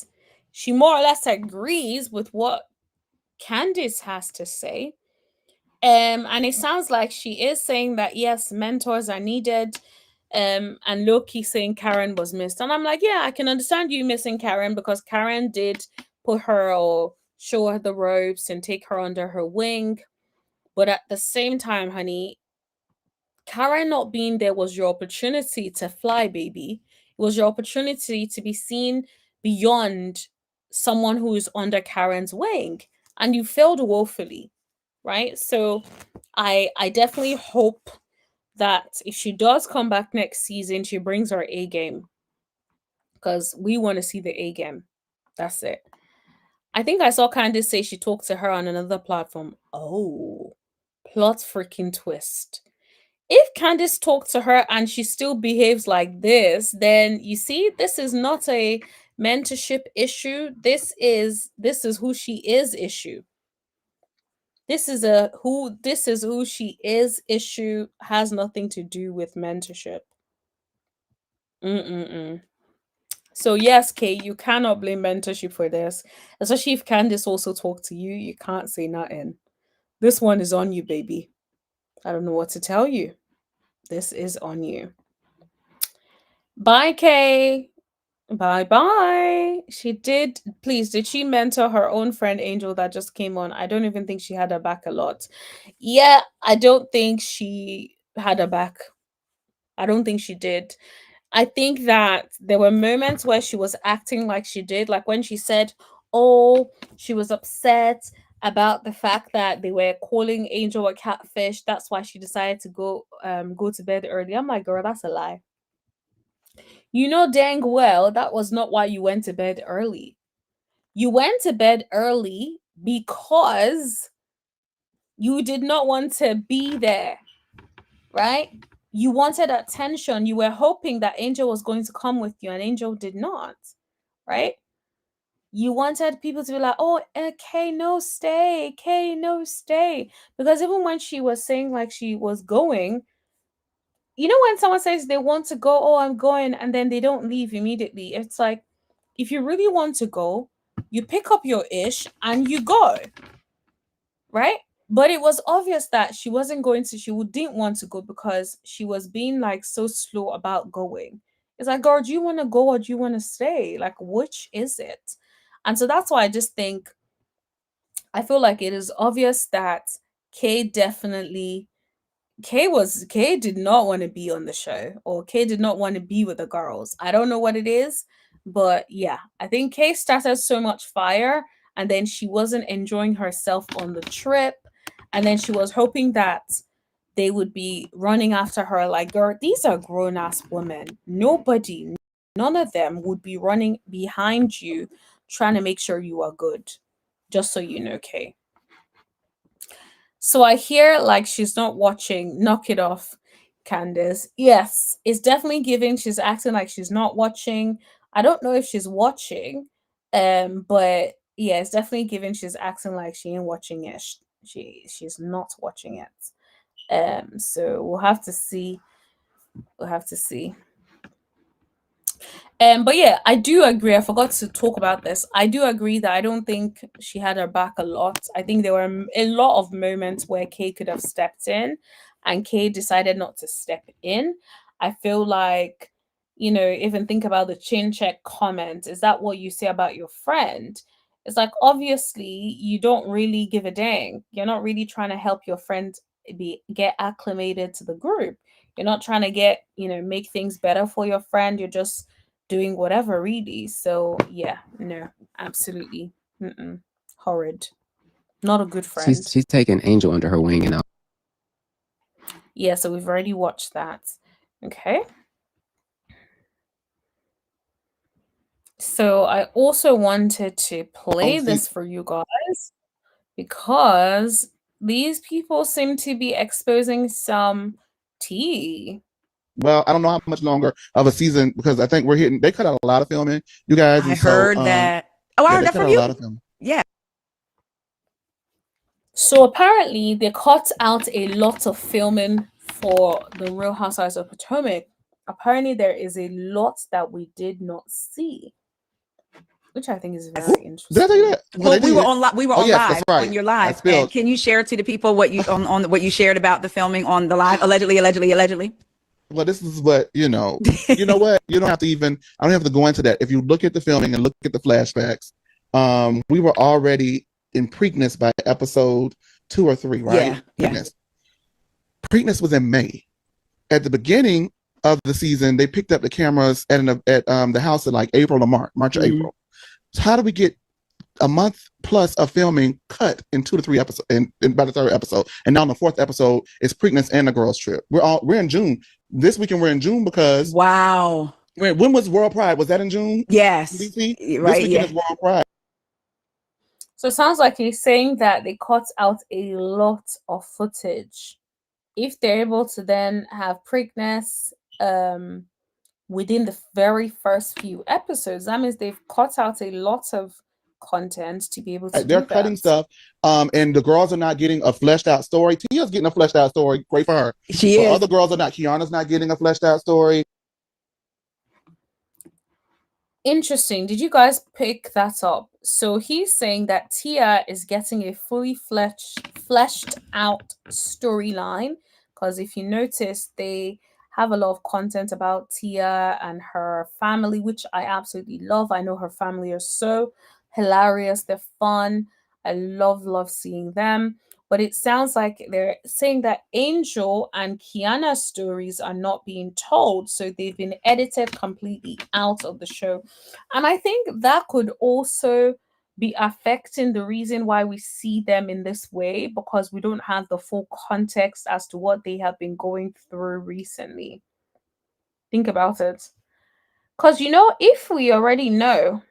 she more or less agrees with what Candice has to say. And it sounds like she is saying that yes, mentors are needed. And Loki saying Karen was missed. And I'm like, yeah, I can understand you missing Karen because Karen did put her or show her the ropes and take her under her wing. But at the same time, honey, Karen not being there was your opportunity to fly, baby. It was your opportunity to be seen beyond someone who is under Karen's wing. And you failed woefully, right? So I definitely hope that if she does come back next season, she brings her A game. Because we want to see the A game. That's it. I think I saw Candice say she talked to her on another platform. Oh, plot freaking twist. If Candice talked to her and she still behaves like this, then you see, this is not a mentorship issue. This is who she is issue. This is who she is issue, has nothing to do with mentorship. Mm-mm-mm. So yes, Kate, you cannot blame mentorship for this. Especially if Candice also talked to you, you can't say nothing. This one is on you, baby. I don't know what to tell you. This is on you. Bye, Kay. Bye bye. She did, please, did she mentor her own friend Angel that just came on? I don't even think she had her back a lot. Yeah, I don't think she had her back. I don't think she did. I think that there were moments where she was acting like she did, like when she said, oh, she was upset about the fact that they were calling Angel a catfish. That's why she decided to go to bed early. I'm like, girl, that's a lie. You know dang well that was not why you went to bed early. You went to bed early because you did not want to be there, right? You wanted attention. You were hoping that Angel was going to come with you, and Angel did not, right? You wanted people to be like, oh, Kay, no, stay. Kay, no, stay. Because even when she was saying like she was going, you know, when someone says they want to go, oh, I'm going, and then they don't leave immediately, it's like, if you really want to go, you pick up your ish and you go, right? But it was obvious that she wasn't going to, didn't want to go because she was being like so slow about going. It's like, girl, do you want to go or do you want to stay? Like, which is it? And so that's why I just think, I feel like it is obvious that Kay definitely Kay did not want to be on the show, or Kay did not want to be with the girls. I don't know what it is, but yeah, I think Kay started so much fire and then she wasn't enjoying herself on the trip, and then she was hoping that they would be running after her like, girl, these are grown ass women. Nobody, none of them would be running behind you trying to make sure you are good. Just so you know, Kay. So I hear like she's not watching. Knock it off, Candace. Yes, it's definitely giving. She's acting like she's not watching. I don't know if she's watching, but yeah, it's definitely giving. She's acting like she ain't watching it. She's not watching it. So we'll have to see. We'll have to see. But yeah, I do agree. I forgot to talk about this. I do agree that I don't think she had her back a lot. I think there were a lot of moments where Kay could have stepped in, and Kay decided not to step in. I feel like, you know, even think about the chin check comment. Is that what you say about your friend? It's like, obviously you don't really give a dang. You're not really trying to help your friend get acclimated to the group. You're not trying to make things better for your friend. You're just doing whatever, really. So yeah, no, absolutely. Horrid. Not a good friend. She's taken Angel under her wing, and Yeah, so we've already watched that. Okay. So I also wanted to play this for you guys because these people seem to be exposing some tea. Well, I don't know how much longer of a season, because I think they cut out a lot of filming, you guys. I heard that. Oh, I heard that from you. A lot of filming. Yeah. So apparently they cut out a lot of filming for the Real Housewives of Potomac. Apparently there is a lot that we did not see, which I think is very interesting. Did I tell you that? Well, we were on live. We were on yes, live that's right. when you're live. And can you share to the people what you on what you shared about the filming on the live? Allegedly. Well, this is what, you know what? You don't have to even, I don't have to go into that. If you look at the filming and look at the flashbacks, we were already in Preakness by episode 2 or 3, right? Yeah. Preakness was in May. At the beginning of the season, they picked up the cameras at the house in like April or March or April. So how do we get a month plus of filming cut in 2 to 3 episodes, and by the 3rd episode, and now on the 4th episode is Preakness and the girls trip. We're in June. This weekend we're in June because wow. When was World Pride? Was that in June? Yes. DC? Right. This weekend is World Pride. So it sounds like he's saying that they cut out a lot of footage. If they're able to then have Preakness within the very first few episodes, that means they've cut out a lot of content to be able to They're cutting stuff, and the girls are not getting a fleshed out story. Tia's getting a fleshed out story. Great for her. She is. Other girls are not. Kiana's not getting a fleshed out story. Interesting. Did you guys pick that up? So he's saying that Tia is getting a fully fleshed out storyline, because if you notice, they have a lot of content about Tia and her family, which I absolutely love. I know her family are so hilarious. They're fun. I love seeing them. But it sounds like they're saying that Angel and Kiana's stories are not being told. So they've been edited completely out of the show. And I think that could also be affecting the reason why we see them in this way, because we don't have the full context as to what they have been going through recently. Think about it. Because, if we already know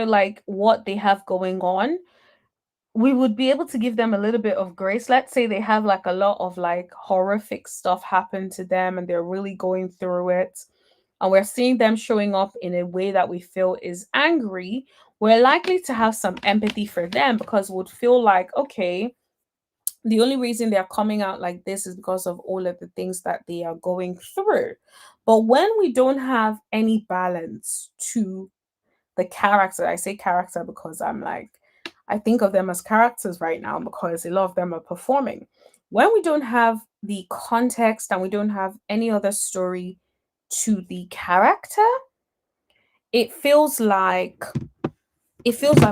like what they have going on, we would be able to give them a little bit of grace. Let's say they have like a lot of like horrific stuff happen to them and they're really going through it, and we're seeing them showing up in a way that we feel is angry. We're likely to have some empathy for them, because we'd feel like, okay, the only reason they're coming out like this is because of all of the things that they are going through. But when we don't have any balance to the character, I say character because I think of them as characters right now because a lot of them are performing. When we don't have the context and we don't have any other story to the character, it feels like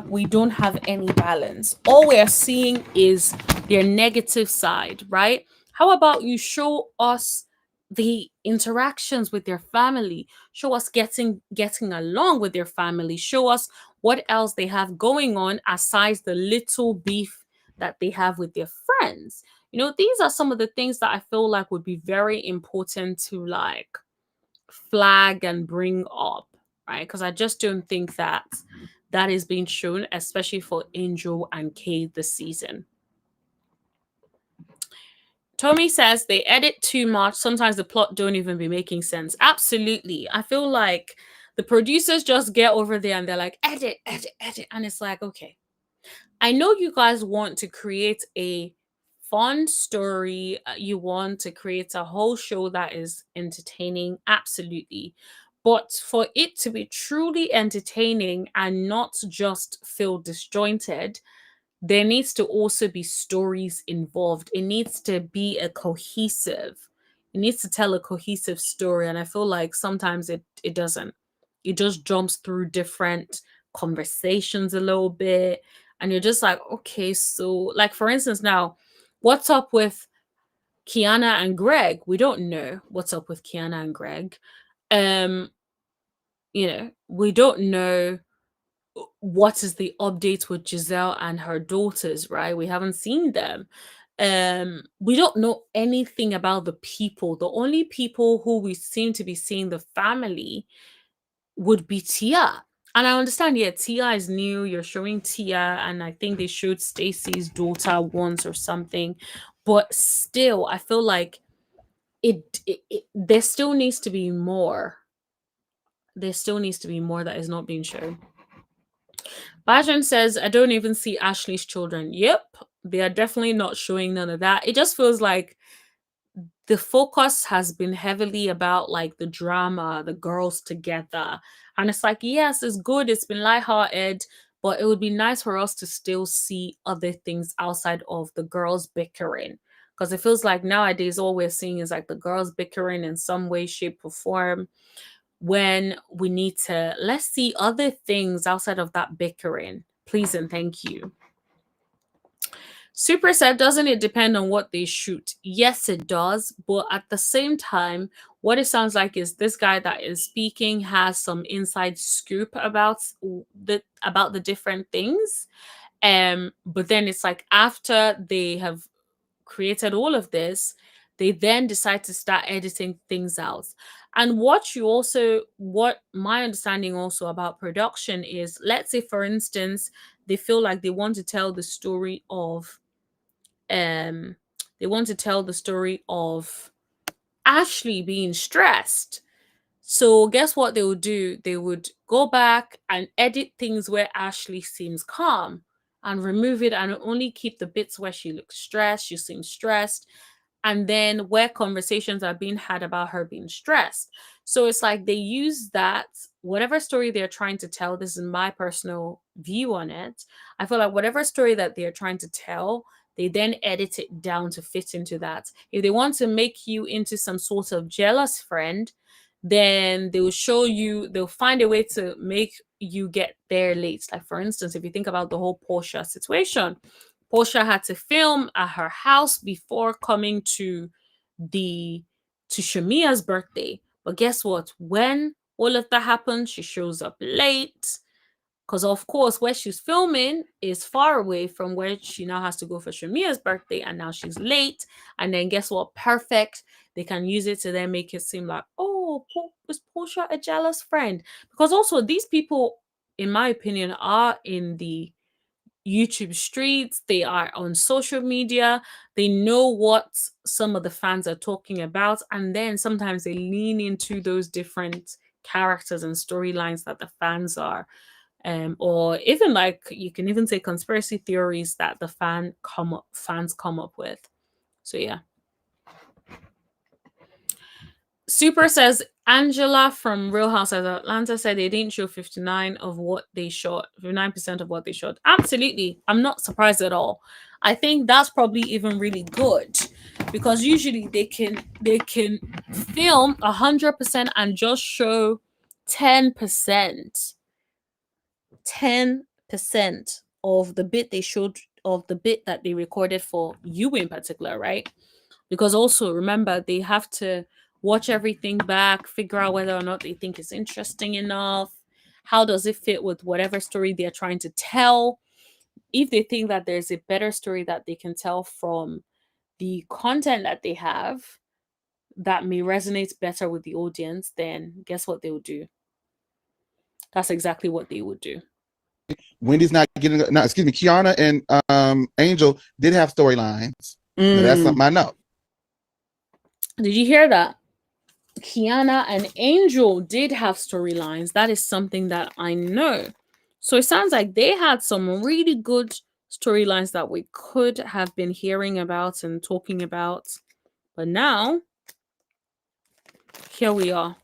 we don't have any balance. All we are seeing is their negative side, right? How about you show us the interactions with their family, show us getting along with their family, show us what else they have going on aside the little beef that they have with their friends. These are some of the things that I feel like would be very important to like flag and bring up, right? Because I just don't think that is being shown, especially for Angel and Kay this season. Tommy says they edit too much. Sometimes the plot don't even be making sense. Absolutely. I feel like the producers just get over there and they're like, edit. And it's like, okay, I know you guys want to create a fun story. You want to create a whole show that is entertaining. Absolutely. But for it to be truly entertaining and not just feel disjointed, there needs to also be stories involved. It needs to be it needs to tell a cohesive story. And I feel like sometimes it doesn't. It just jumps through different conversations a little bit. And you're just like, okay, so like for instance now, what's up with Kiana and Greg? We don't know what's up with Kiana and Greg. We don't know what is the update with Giselle and her daughters, right? We haven't seen them. We don't know anything about the people. The only people who we seem to be seeing the family would be Tia. And I understand, yeah, Tia is new. You're showing Tia, and I think they showed Stacy's daughter once or something. But still, I feel like there still needs to be more. There still needs to be more that is not being shown. Bajan says, I don't even see Ashley's children. Yep, they are definitely not showing none of that. It just feels like the focus has been heavily about like the drama, the girls together. And it's like, yes, it's good, it's been lighthearted, but it would be nice for us to still see other things outside of the girls bickering. Because it feels like nowadays all we're seeing is like the girls bickering in some way, shape, or form, when we need to, let's see other things outside of that bickering. Please and thank you. Super said, doesn't it depend on what they shoot? Yes, it does. But at the same time, what it sounds like is this guy that is speaking has some inside scoop about the different things. But then it's like after they have created all of this, they then decide to start editing things out. And what my understanding also about production is, let's say for instance, they feel like they want to tell the story of um they want to tell the story of Ashley being stressed. So guess what they would do? They would go back and edit things where Ashley seems calm and remove it and only keep the bits where she looks stressed, she seems stressed, and then where conversations are being had about her being stressed. So it's like they use that, whatever story they're trying to tell, this is my personal view on it. I feel like whatever story that they're trying to tell, they then edit it down to fit into that. If they want to make you into some sort of jealous friend, then they'll find a way to make you get there late. Like for instance, if you think about the whole Portia situation, Portia had to film at her house before coming to Shamia's birthday. But guess what? When all of that happened, she shows up late. Because of course, where she's filming is far away from where she now has to go for Shamia's birthday, and now she's late. And then guess what? Perfect. They can use it to then make it seem like, oh, is Portia a jealous friend? Because also these people, in my opinion, are in the YouTube streets, they are on social media, they know what some of the fans are talking about, and then sometimes they lean into those different characters and storylines that the fans are, or even like you can even say conspiracy theories that the fans come up with. So yeah. Super says, Angela from Real Housewives of Atlanta said they didn't show 59% of what they shot. Absolutely. I'm not surprised at all. I think that's probably even really good, because usually they can film 100% and just show 10%. 10% of the bit they showed, of the bit that they recorded for you in particular, right? Because also remember, they have to watch everything back, figure out whether or not they think it's interesting enough. How does it fit with whatever story they're trying to tell? If they think that there's a better story that they can tell from the content that they have that may resonate better with the audience, then guess what they would do? That's exactly what they would do. Wendy's not getting, no, excuse me, Kiana and Angel did have storylines. Now, that's something I know. Did you hear that? Kiana and Angel did have storylines. That is something that I know. So it sounds like they had some really good storylines that we could have been hearing about and talking about. But now, here we are.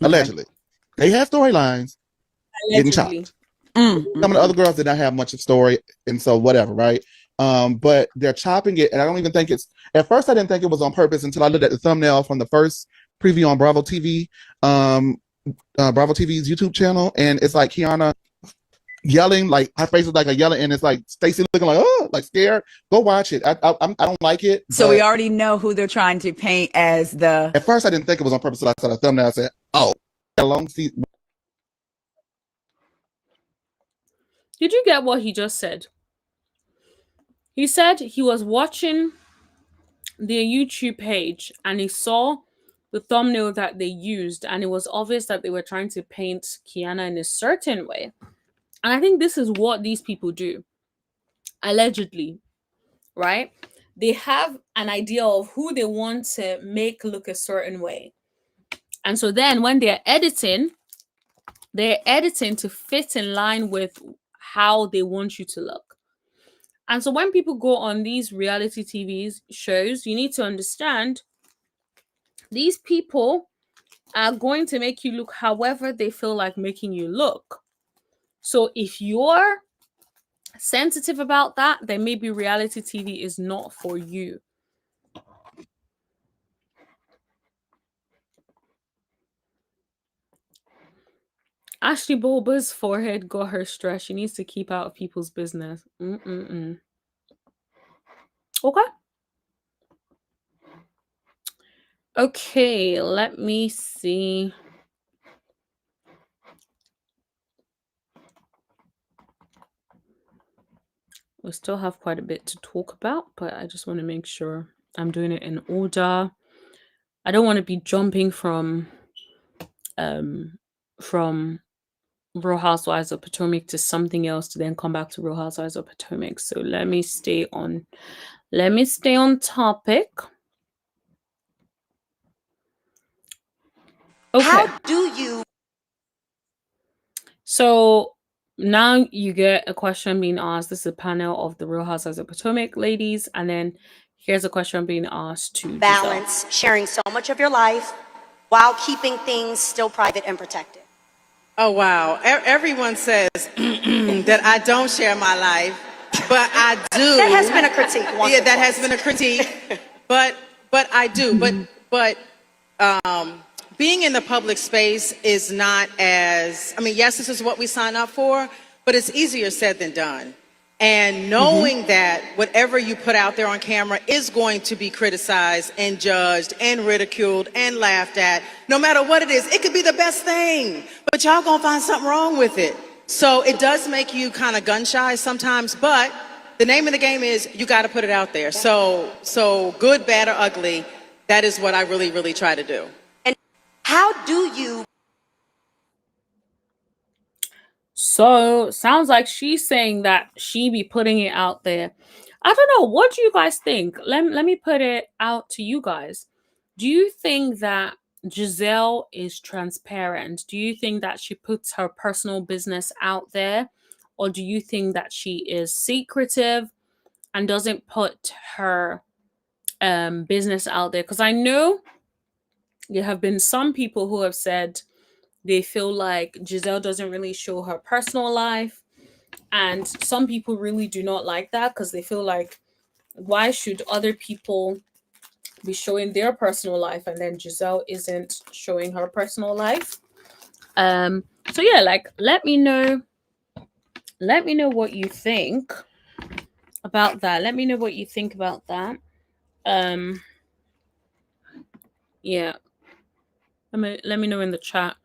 Allegedly. They have storylines. Getting chopped. Some of the other girls did not have much of story, and so whatever, right? But they're chopping it, and I don't even think it's, at first I didn't think it was on purpose until I looked at the thumbnail from the first preview on Bravo TV, Bravo TV's YouTube channel, and it's like Kiana yelling, like her face is like a yelling, and it's like Stacey looking like, oh, like scared. Go watch it. I don't like it. So we already know who they're trying to paint as the. At first I didn't think it was on purpose, so I saw the thumbnail. I said, oh, a long season. Did you get what he just said? He said he was watching their YouTube page and he saw the thumbnail that they used, and it was obvious that they were trying to paint Kiana in a certain way. And I think this is what these people do, allegedly, right? They have an idea of who they want to make look a certain way. And so then when they're editing to fit in line with how they want you to look. And so when people go on these reality TV shows, you need to understand these people are going to make you look however they feel like making you look. So if you're sensitive about that, then maybe reality TV is not for you. Ashley Bulba's forehead got her stressed. She needs to keep out of people's business. Okay. Okay, let me see. We still have quite a bit to talk about, but I just want to make sure I'm doing it in order. I don't want to be jumping from Real Housewives of Potomac to something else to then come back to Real Housewives of Potomac. So let me stay on topic. Okay. How do you? So now you get a question being asked. This is a panel of the Real Housewives of Potomac ladies, and then here's a question being asked to balance Giselle. Sharing so much of your life while keeping things still private and protected. Oh, wow. Everyone says that I don't share my life, but I do. That has been a critique. Yeah, that has been a critique, but I do. But being in the public space is not as, I mean, yes, this is what we sign up for, but it's easier said than done. And knowing that whatever you put out there on camera is going to be criticized and judged and ridiculed and laughed at, no matter what it is, it could be the best thing, but y'all gonna find something wrong with it. So it does make you kind of gun shy sometimes, but the name of the game is you got to put it out there. So good, bad, or ugly, that is what I really, really try to do. And how do you? So sounds like she's saying that she be putting it out there. I don't know. What do you guys think? Let me put it out to you guys. Do you think that Giselle is transparent? Do you think that she puts her personal business out there? Or do you think that she is secretive and doesn't put her business out there? Because I know there have been some people who have said they feel like Giselle doesn't really show her personal life. And some people really do not like that because they feel like, why should other people be showing their personal life and then Giselle isn't showing her personal life? So yeah, like let me know what you think about that. Let me know what you think about that. Yeah. Let me know in the chat.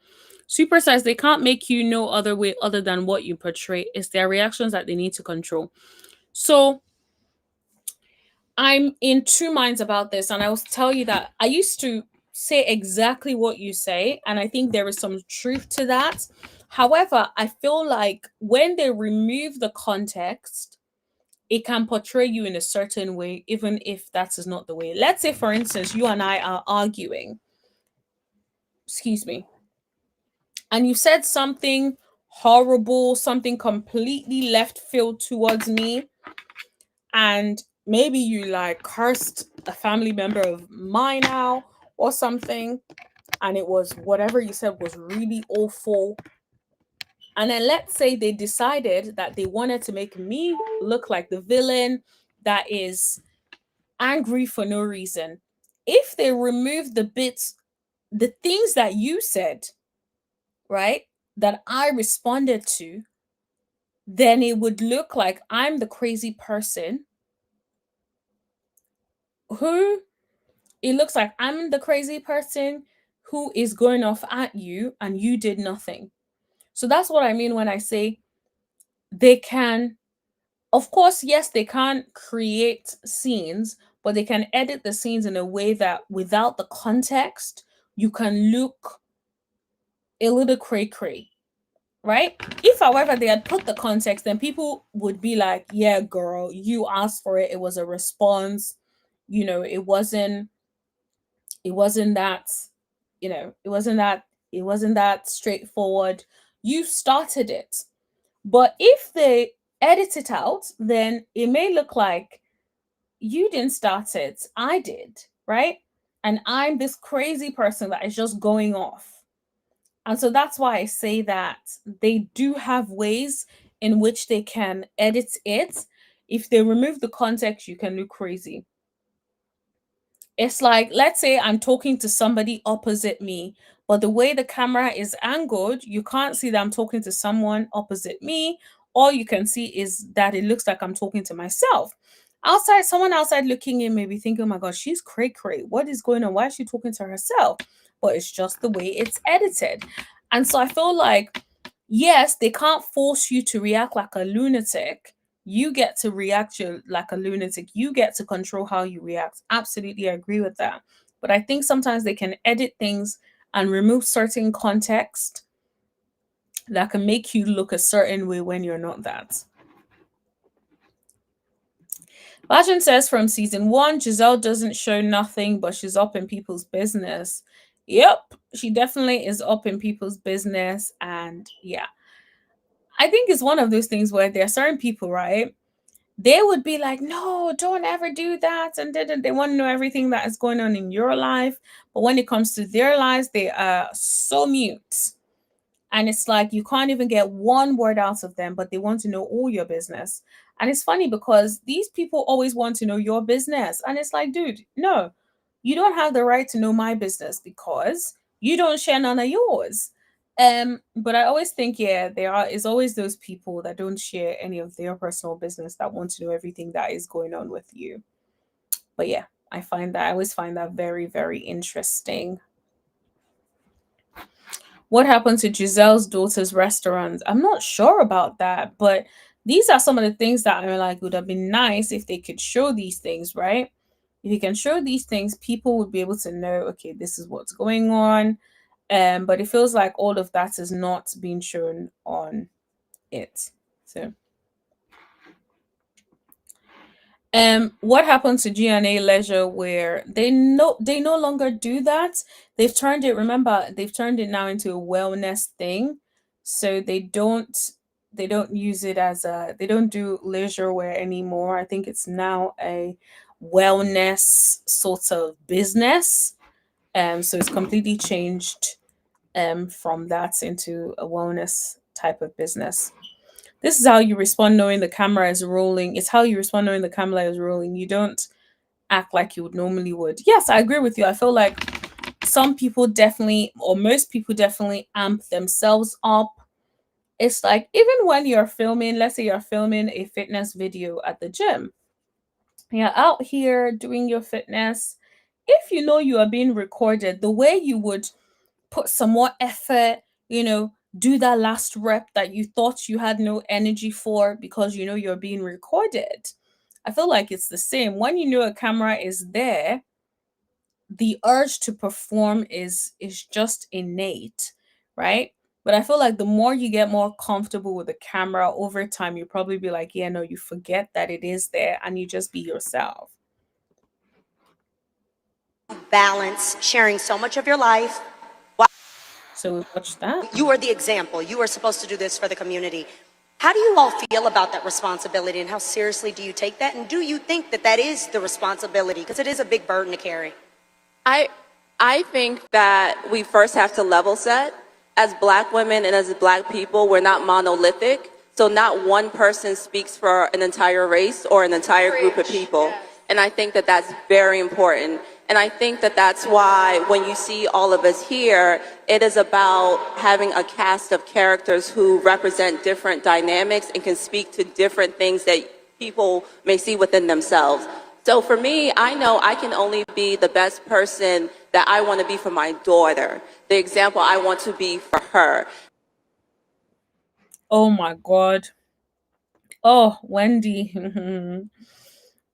Super says they can't make you no other way other than what you portray. It's their reactions that they need to control. So I'm in two minds about this, and I will tell you that I used to say exactly what you say, and I think there is some truth to that. However, I feel like when they remove the context, it can portray you in a certain way, even if that is not the way. Let's say, for instance, you and I are arguing. Excuse me. And you said something horrible, something completely left field towards me, and maybe you like cursed a family member of mine out or something, and it was whatever you said was really awful. And then let's say they decided that they wanted to make me look like the villain that is angry for no reason. If they remove the things that you said, right, that I responded to, then it would look like I'm the crazy person who who is going off at you and you did nothing. So that's what I mean when I say they can, of course, yes, they can't create scenes, but they can edit the scenes in a way that without the context, you can look a little cray cray, right? If, however, they had put the context, then people would be like, yeah, girl, you asked for it. It was a response. It wasn't that, it wasn't that straightforward. You started it. But if they edit it out, then it may look like you didn't start it, I did, right? And I'm this crazy person that is just going off. And so that's why I say that they do have ways in which they can edit it. If they remove the context, you can look crazy. It's like, let's say I'm talking to somebody opposite me, but the way the camera is angled, you can't see that I'm talking to someone opposite me. All you can see is that it looks like I'm talking to myself. Outside, someone outside looking in may be thinking, oh my gosh, she's cray cray. What is going on? Why is she talking to herself? But it's just the way it's edited. And so I feel like, yes, they can't force you to react like a lunatic. You get to react like a lunatic. You get to control how you react. Absolutely, I agree with that. But I think sometimes they can edit things and remove certain context that can make you look a certain way when you're not that. Bajan says from season 1, Giselle doesn't show nothing, but she's up in people's business. Yep, she definitely is up in people's business. And yeah, I think it's one of those things where there are certain people, right? They would be like, no, don't ever do that. And then they want to know everything that is going on in your life. But when it comes to their lives, they are so mute. And it's like you can't even get one word out of them, but they want to know all your business. And it's funny because these people always want to know your business. And it's like, dude, no, you don't have the right to know my business because you don't share none of yours. But I always think, yeah, is always those people that don't share any of their personal business that want to know everything that is going on with you. But yeah, I always find that very, very interesting. What happened to Giselle's daughter's restaurant? I'm not sure about that, but these are some of the things that I'm like would have been nice if they could show these things, right? If you can show these things, people would be able to know, okay, this is what's going on. But it feels like all of that is not being shown on it. So what happened to GNA Leisure where they no longer do that? They've turned it, remember, they've turned it now into a wellness thing. So they don't use it as they don't do leisure wear anymore. I think it's now a wellness sort of business. So it's completely changed from that into a wellness type of business. This is how you respond knowing the camera is rolling. It's how you respond knowing the camera is rolling. You don't act like you would normally would. Yes, I agree with you. I feel like some people definitely, or most people definitely amp themselves up. It's like even when you're filming, let's say you're filming a fitness video at the gym. You're out here doing your fitness. If you know you are being recorded, the way you would put some more effort, do that last rep that you thought you had no energy for because you know you're being recorded. I feel like it's the same. When you know a camera is there, the urge to perform is just innate, right? But I feel like the more you get more comfortable with the camera over time, you probably be like, yeah, no, you forget that it is there and you just be yourself. Balance, sharing so much of your life. So we watched that. You are the example. You are supposed to do this for the community. How do you all feel about that responsibility and how seriously do you take that? And do you think that that is the responsibility? Because it is a big burden to carry. I think that we first have to level set. As Black women and as Black people, we're not monolithic. So not one person speaks for an entire race or an entire group of people. And I think that that's very important. And I think that that's why when you see all of us here, it is about having a cast of characters who represent different dynamics and can speak to different things that people may see within themselves. So for me, I know I can only be the best person that I want to be for my daughter, the example I want to be for her. Oh my God. Oh, Wendy.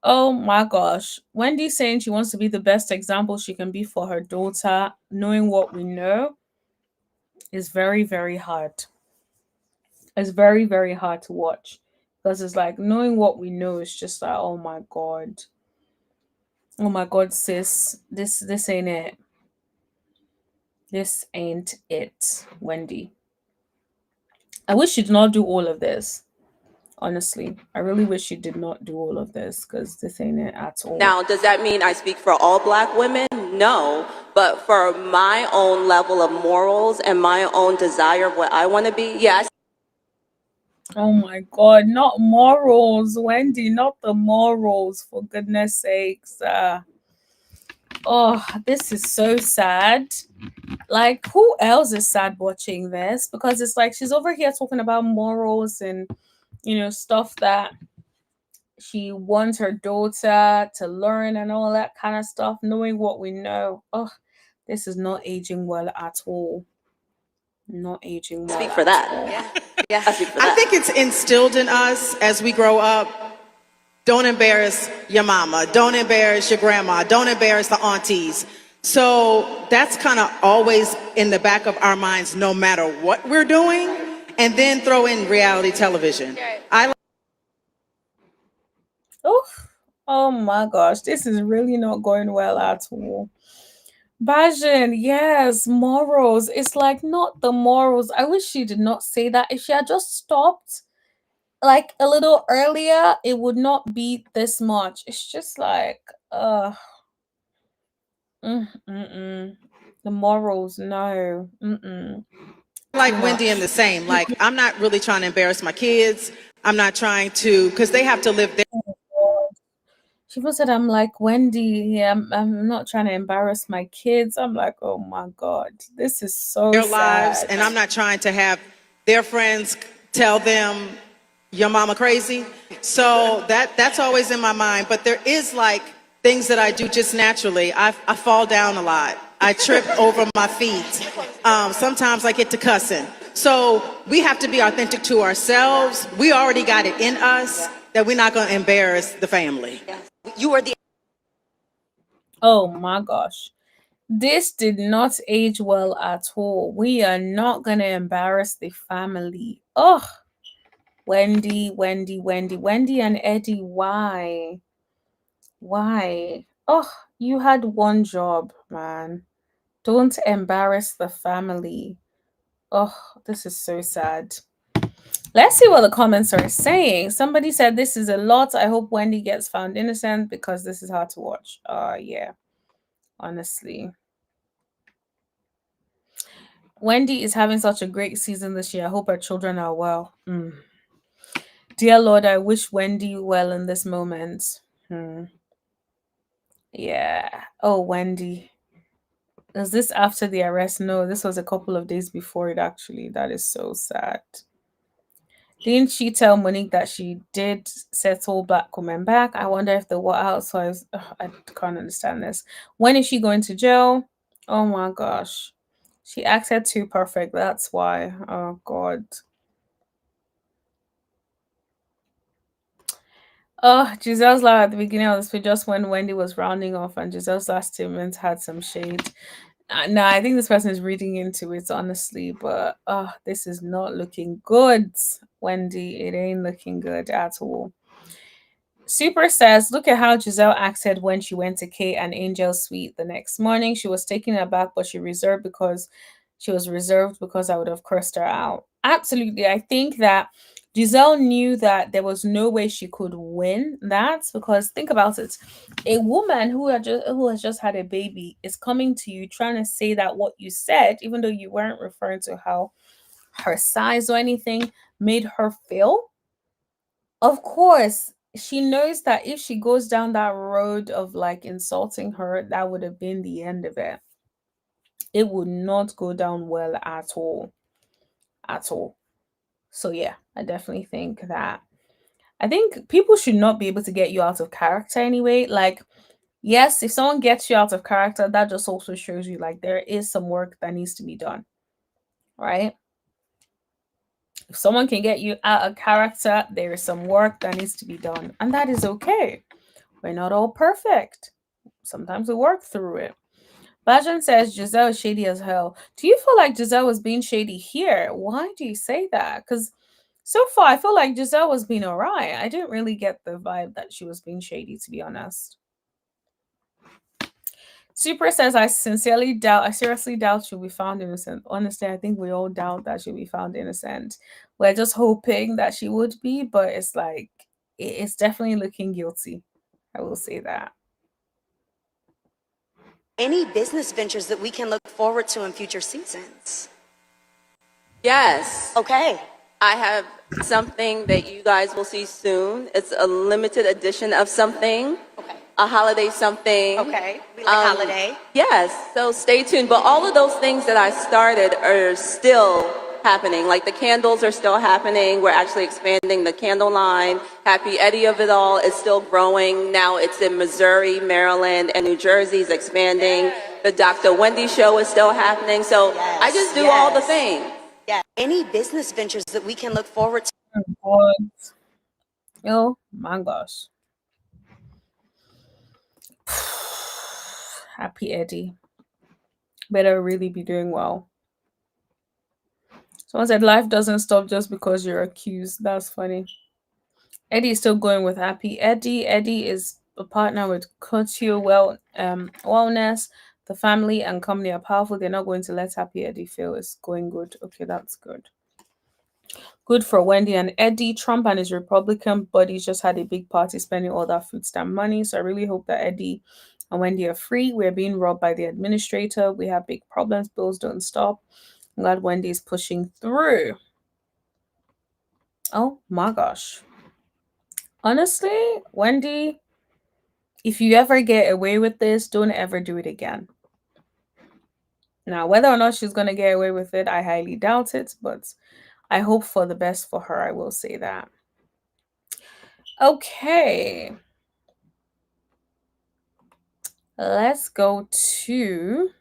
Oh my gosh. Wendy saying she wants to be the best example she can be for her daughter, knowing what we know is very, very hard. It's very, very hard to watch. Because it's like knowing what we know is just like, oh my god. Oh my god, sis. This ain't it. This ain't it, Wendy. I wish she did not do all of this. Honestly, I really wish she did not do all of this because this ain't it at all. Now, does that mean I speak for all black women? No. But for my own level of morals and my own desire of what I want to be, yeah. Oh my god, not morals, Wendy, not the morals, for goodness sakes. Oh, this is so sad. Like, who else is sad watching this? Because it's like she's over here talking about morals and, stuff that she wants her daughter to learn and all that kind of stuff, knowing what we know. Oh, this is not aging well at all. Not aging well. Speak for that. Yeah. I speak for that. I think it's instilled in us as we grow up. Don't embarrass your mama. Don't embarrass your grandma. Don't embarrass the aunties. So that's kind of always in the back of our minds, no matter what we're doing. And then throw in reality television. Oh my gosh, this is really not going well at all. Bajan, yes, morals. It's like not the morals. I wish she did not say that. If she had just stopped like a little earlier, it would not be this much. It's just like, the morals, no. Like Wendy and the same. Like, I'm not really trying to embarrass my kids. I'm not trying to, because they have to live their. She said, I'm like, Wendy, I'm not trying to embarrass my kids. I'm like, oh my God, this is so their sad. lives, and I'm not trying to have their friends tell them your mama crazy. So that's always in my mind. But there is like things that I do just naturally. I fall down a lot. I trip over my feet. Sometimes I get to cussing. So we have to be authentic to ourselves. We already got it in us that we're not going to embarrass the family. You are the. Oh my gosh. This did not age well at all. We are not going to embarrass the family. Oh, Wendy and Eddie, why? Why? Oh, you had one job, man. Don't embarrass the family. Oh, this is so sad. Let's see what the comments are saying. Somebody said this is a lot. I hope Wendy gets found innocent because this is hard to watch. Yeah. Honestly. Wendy is having such a great season this year. I hope her children are well. Dear Lord, I wish Wendy well in this moment. Yeah. Oh, Wendy. Is this after the arrest? No, this was a couple of days before it actually. That is so sad. Didn't she tell Monique that she did settle black women back? I wonder if the White Housewives. I can't understand this. When is she going to jail? Oh my gosh. She acted too perfect. That's why. Oh God. Oh, Giselle's laugh at the beginning of this video just when Wendy was rounding off, and Giselle's last statement had some shade. No, I think this person is reading into it, honestly, but this is not looking good, Wendy. It ain't looking good at all. Super says, look at how Giselle acted when she went to Kate and Angel's suite the next morning. She was taken aback, but she was reserved because I would have cursed her out. Absolutely. I think that Giselle knew that there was no way she could win that, because think about it. A woman who has just had a baby is coming to you trying to say that what you said, even though you weren't referring to how her size or anything, made her feel. Of course, she knows that if she goes down that road of like insulting her, that would have been the end of it. It would not go down well at all. At all. So yeah, I definitely think that I think people should not be able to get you out of character anyway. Like, yes, if someone gets you out of character, that just also shows you like there is some work that needs to be done. Right? If someone can get you out of character, there is some work that needs to be done, and that is okay. We're not all perfect. Sometimes we work through it. Bajan says Giselle is shady as hell. Do you feel like Giselle was being shady here? Why do you say that? Because so far, I feel like Giselle was being alright. I didn't really get the vibe that she was being shady, to be honest. Super says, I seriously doubt she'll be found innocent. Honestly, I think we all doubt that she'll be found innocent. We're just hoping that she would be, but it's like, it's definitely looking guilty. I will say that. Any business ventures that we can look forward to in future seasons? Yes. Okay. I have something that you guys will see soon. It's a limited edition of something. Okay. A holiday something. Okay. We like holiday. Yes. So stay tuned. But all of those things that I started are still happening. Like the candles are still happening. We're actually expanding the candle line. Happy Eddie of it all is still growing. Now it's in Missouri, Maryland, and New Jersey is expanding. The Dr. Wendy show is still happening. So I just do all the things. Yeah. Any business ventures that we can look forward to? Oh my gosh. Happy Eddie. Better really be doing well. Someone said life doesn't stop just because you're accused. That's funny. Eddie is still going with Happy Eddie. Eddie is a partner with Couture Wellness. The family and company are powerful. They're not going to let Happy Eddie feel it's going good. Okay, that's good. Good for Wendy and Eddie. Trump and his Republican buddies just had a big party spending all that food stamp money. So I really hope that Eddie and Wendy are free. We're being robbed by the administrator. We have big problems. Bills don't stop. I'm glad Wendy is pushing through. Oh my gosh. Honestly, Wendy, if you ever get away with this, don't ever do it again. Now, whether or not she's going to get away with it, I highly doubt it, but I hope for the best for her. I will say that. Okay. Let's go to...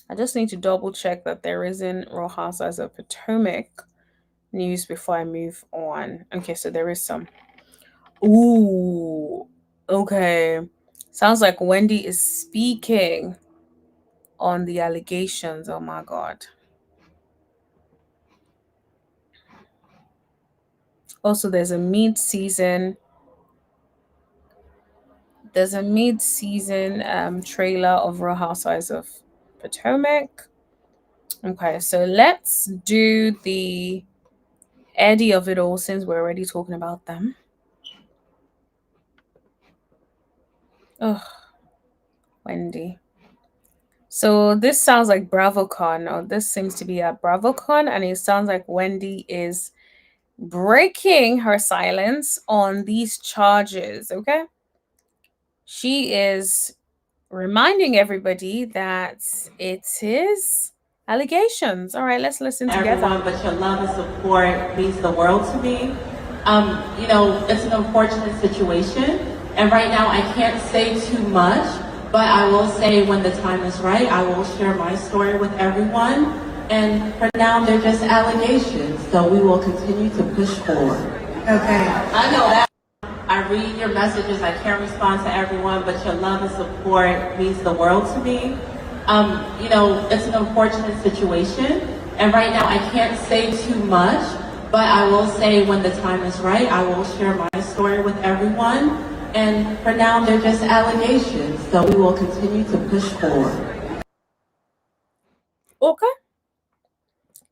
I just need to double check that there isn't Real Housewives of Potomac news before I move on. Okay, so there is some. Ooh, okay. Sounds like Wendy is speaking on the allegations. Oh my God. Also, there's a mid-season trailer of Real Housewives of Potomac. Okay, so let's do the Eddie of it all since we're already talking about them. Oh, Wendy. So this sounds like BravoCon, or this seems to be at BravoCon, and it sounds like Wendy is breaking her silence on these charges, okay? She is reminding everybody that it is allegations. All right, let's listen together. Everyone, but your love and support means the world to me. It's an unfortunate situation, and right now I can't say too much, but I will say when the time is right, I will share my story with everyone. And for now, they're just allegations, so we will continue to push forward. Okay. I know that. I read your messages. I can't respond to everyone, but your love and support means the world to me. It's an unfortunate situation, and right now I can't say too much, but I will say when the time is right, I will share my story with everyone. And for now, they're just allegations, so we will continue to push forward. Okay.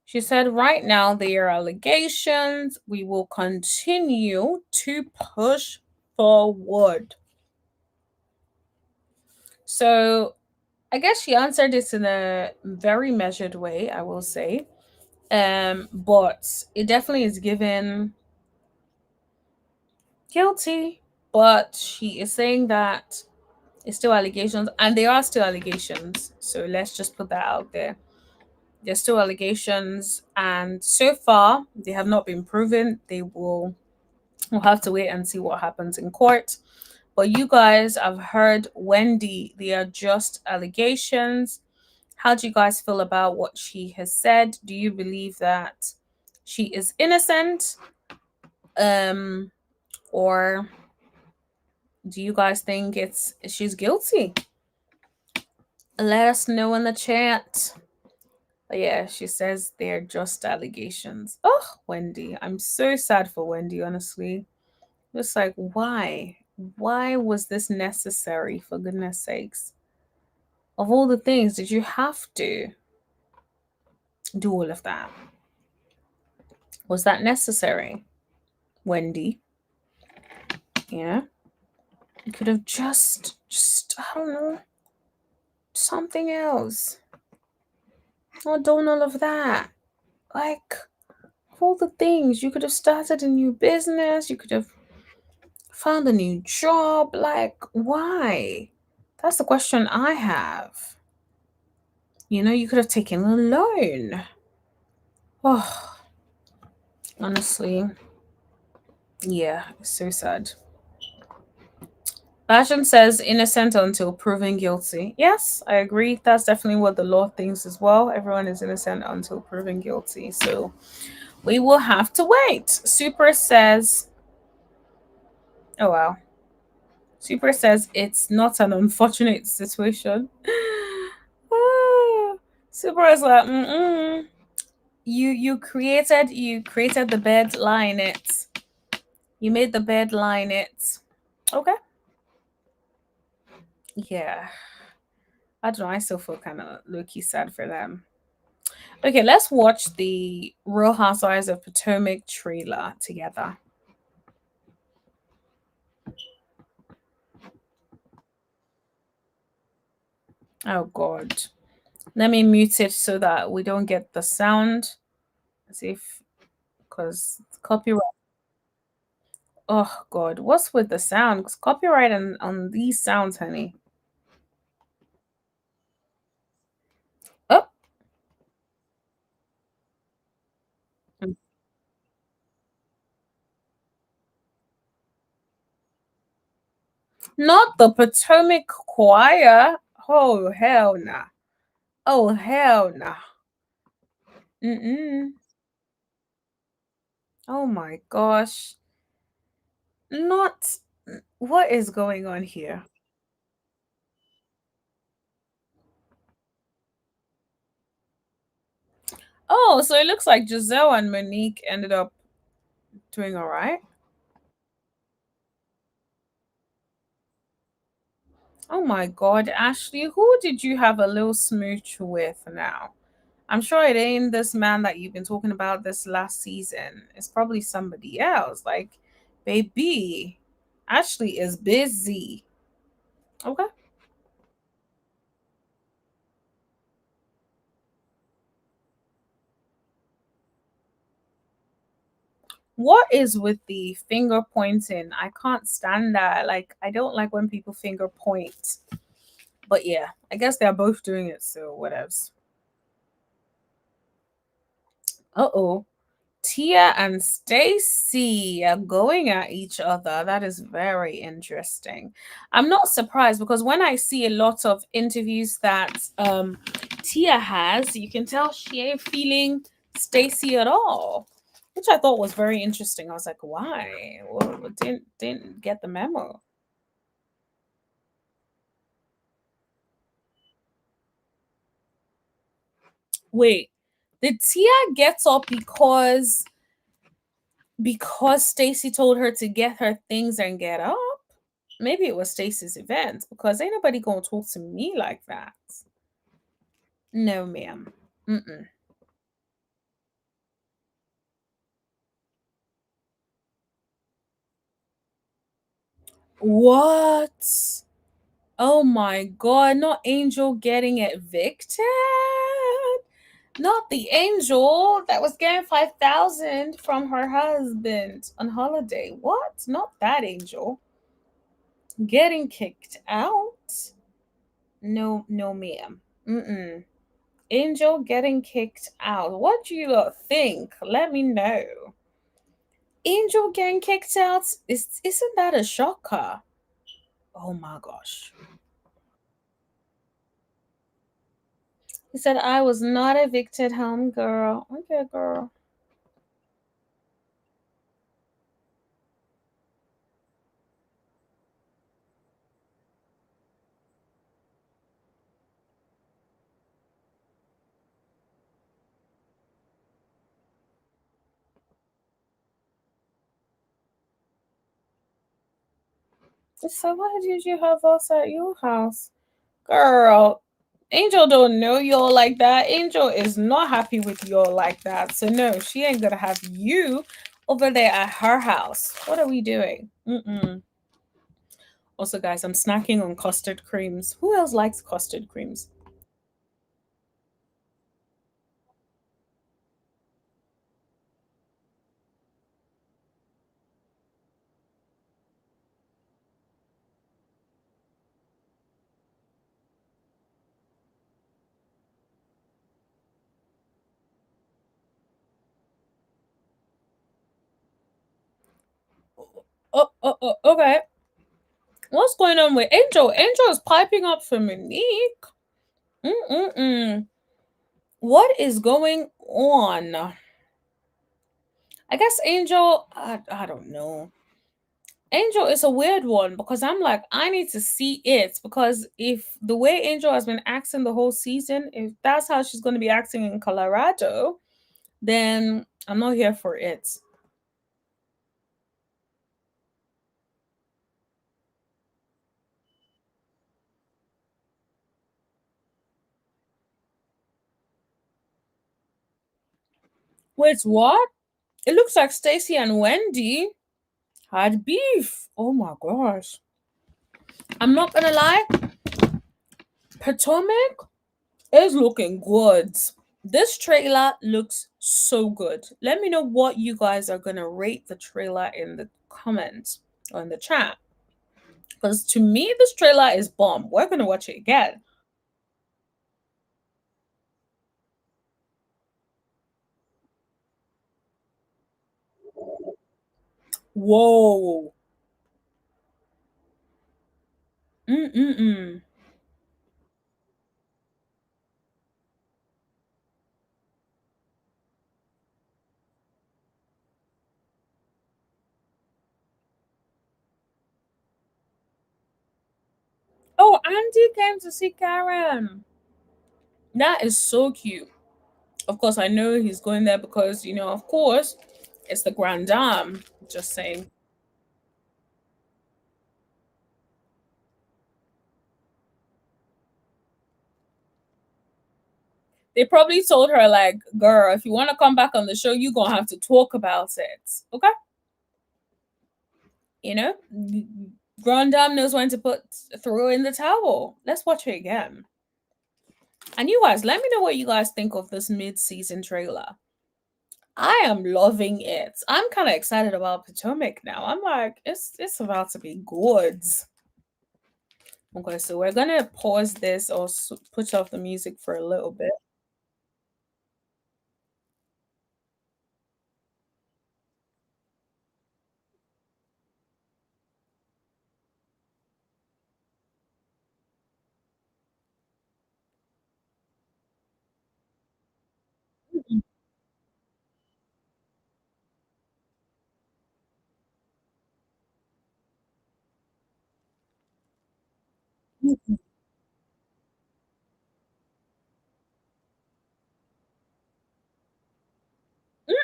She said, right now, they are allegations. We will continue to push forward. So I guess she answered this in a very measured way, I will say. But it definitely is given guilty. But she is saying that it's still allegations, and they are still allegations. So let's just put that out there. There's still allegations, and so far they have not been proven. We'll have to wait and see what happens in court. But you guys have heard Wendy. They are just allegations. How do you guys feel about what she has said? Do you believe that she is innocent? Or do you guys think she's guilty? Let us know in the chat. But yeah, she says they're just allegations. Oh, Wendy. I'm so sad for Wendy, honestly. Just like, why? Why was this necessary, for goodness sakes? Of all the things, did you have to do all of that? Was that necessary, Wendy? Yeah. You could have just I don't know, something else. Not done all of that. Like, of all the things, you could have started a new business, you could have found a new job. Like, why? That's the question I have. You know, you could have taken a loan. Oh, honestly, yeah, it's so sad. Passion says innocent until proven guilty. Yes, I agree. That's definitely what the law thinks as well. Everyone is innocent until proven guilty. So we will have to wait. Super says, oh wow. Super says it's not an unfortunate situation. Super is like, you created the bed, lie in it. You made the bed, lie in it. Okay. Yeah. I don't know. I still feel kind of low-key sad for them. Okay, let's watch the Real Housewives of Potomac trailer together. Oh God. Let me mute it so that we don't get the sound. Let's see if, because copyright. Oh God, what's with the sound? Because copyright on these sounds, honey. Oh. Not the Potomac Choir. Oh hell nah. Oh hell nah. Oh my gosh. Not, what is going on here? Oh, so it looks like Giselle and Monique ended up doing all right. Oh my God, Ashley, who did you have a little smooch with now? I'm sure it ain't this man that you've been talking about this last season. It's probably somebody else. Like, baby, Ashley is busy. Okay. What is with the finger pointing? I can't stand that. Like, I don't like when people finger point. But yeah, I guess they're both doing it, so whatevs. Uh-oh. Tia and Stacy are going at each other. That is very interesting. I'm not surprised because when I see a lot of interviews that Tia has, you can tell she ain't feeling Stacy at all, which I thought was very interesting. I was like, why? Well, didn't get the memo. Wait, did Tia get up because Stacy told her to get her things and get up? Maybe it was Stacy's event because ain't nobody gonna talk to me like that. No, ma'am. Mm-mm. What? Oh my God! Not Angel getting evicted. Not the Angel that was getting 5,000 from her husband on holiday. What? Not that Angel getting kicked out. No, no, ma'am. Mm-mm. Angel getting kicked out. What do you lot think? Let me know. Angel getting kicked out? Isn't that a shocker? Oh my gosh. He said, I was not evicted home, girl. Okay, girl. So why did you have us at your house? Girl, Angel don't know y'all like that. Angel is not happy with y'all like that. So no, she ain't gonna have you over there at her house. What are we doing? Mm-mm. Also, guys, I'm snacking on custard creams. Who else likes custard creams? Okay. What's going on with Angel? Angel is piping up for Monique. Mm-mm-mm. What is going on? I guess Angel, I don't know. Angel is a weird one because I'm like, I need to see it because if the way Angel has been acting the whole season, if that's how she's going to be acting in Colorado, then I'm not here for it. Wait, what? It looks like Stacy and Wendy had beef. Oh my gosh. I'm not gonna lie, Potomac is looking good. This trailer looks so good. Let me know what you guys are gonna rate the trailer in the comments or in the chat. Because to me, this trailer is bomb. We're gonna watch it again. Whoa. Mm-mm-mm. Oh, Andy came to see Karen. That is so cute. Of course, I know he's going there because, of course, it's the Grand Dame. Just saying. They probably told her, like, girl, if you want to come back on the show, you're going to have to talk about it. Okay? You know? Grand Dame knows when to throw in the towel. Let's watch it again. And you guys, let me know what you guys think of this mid-season trailer. I am loving it. I'm kind of excited about Potomac now. I'm like, it's about to be good. Okay, so we're gonna pause this or put off the music for a little bit.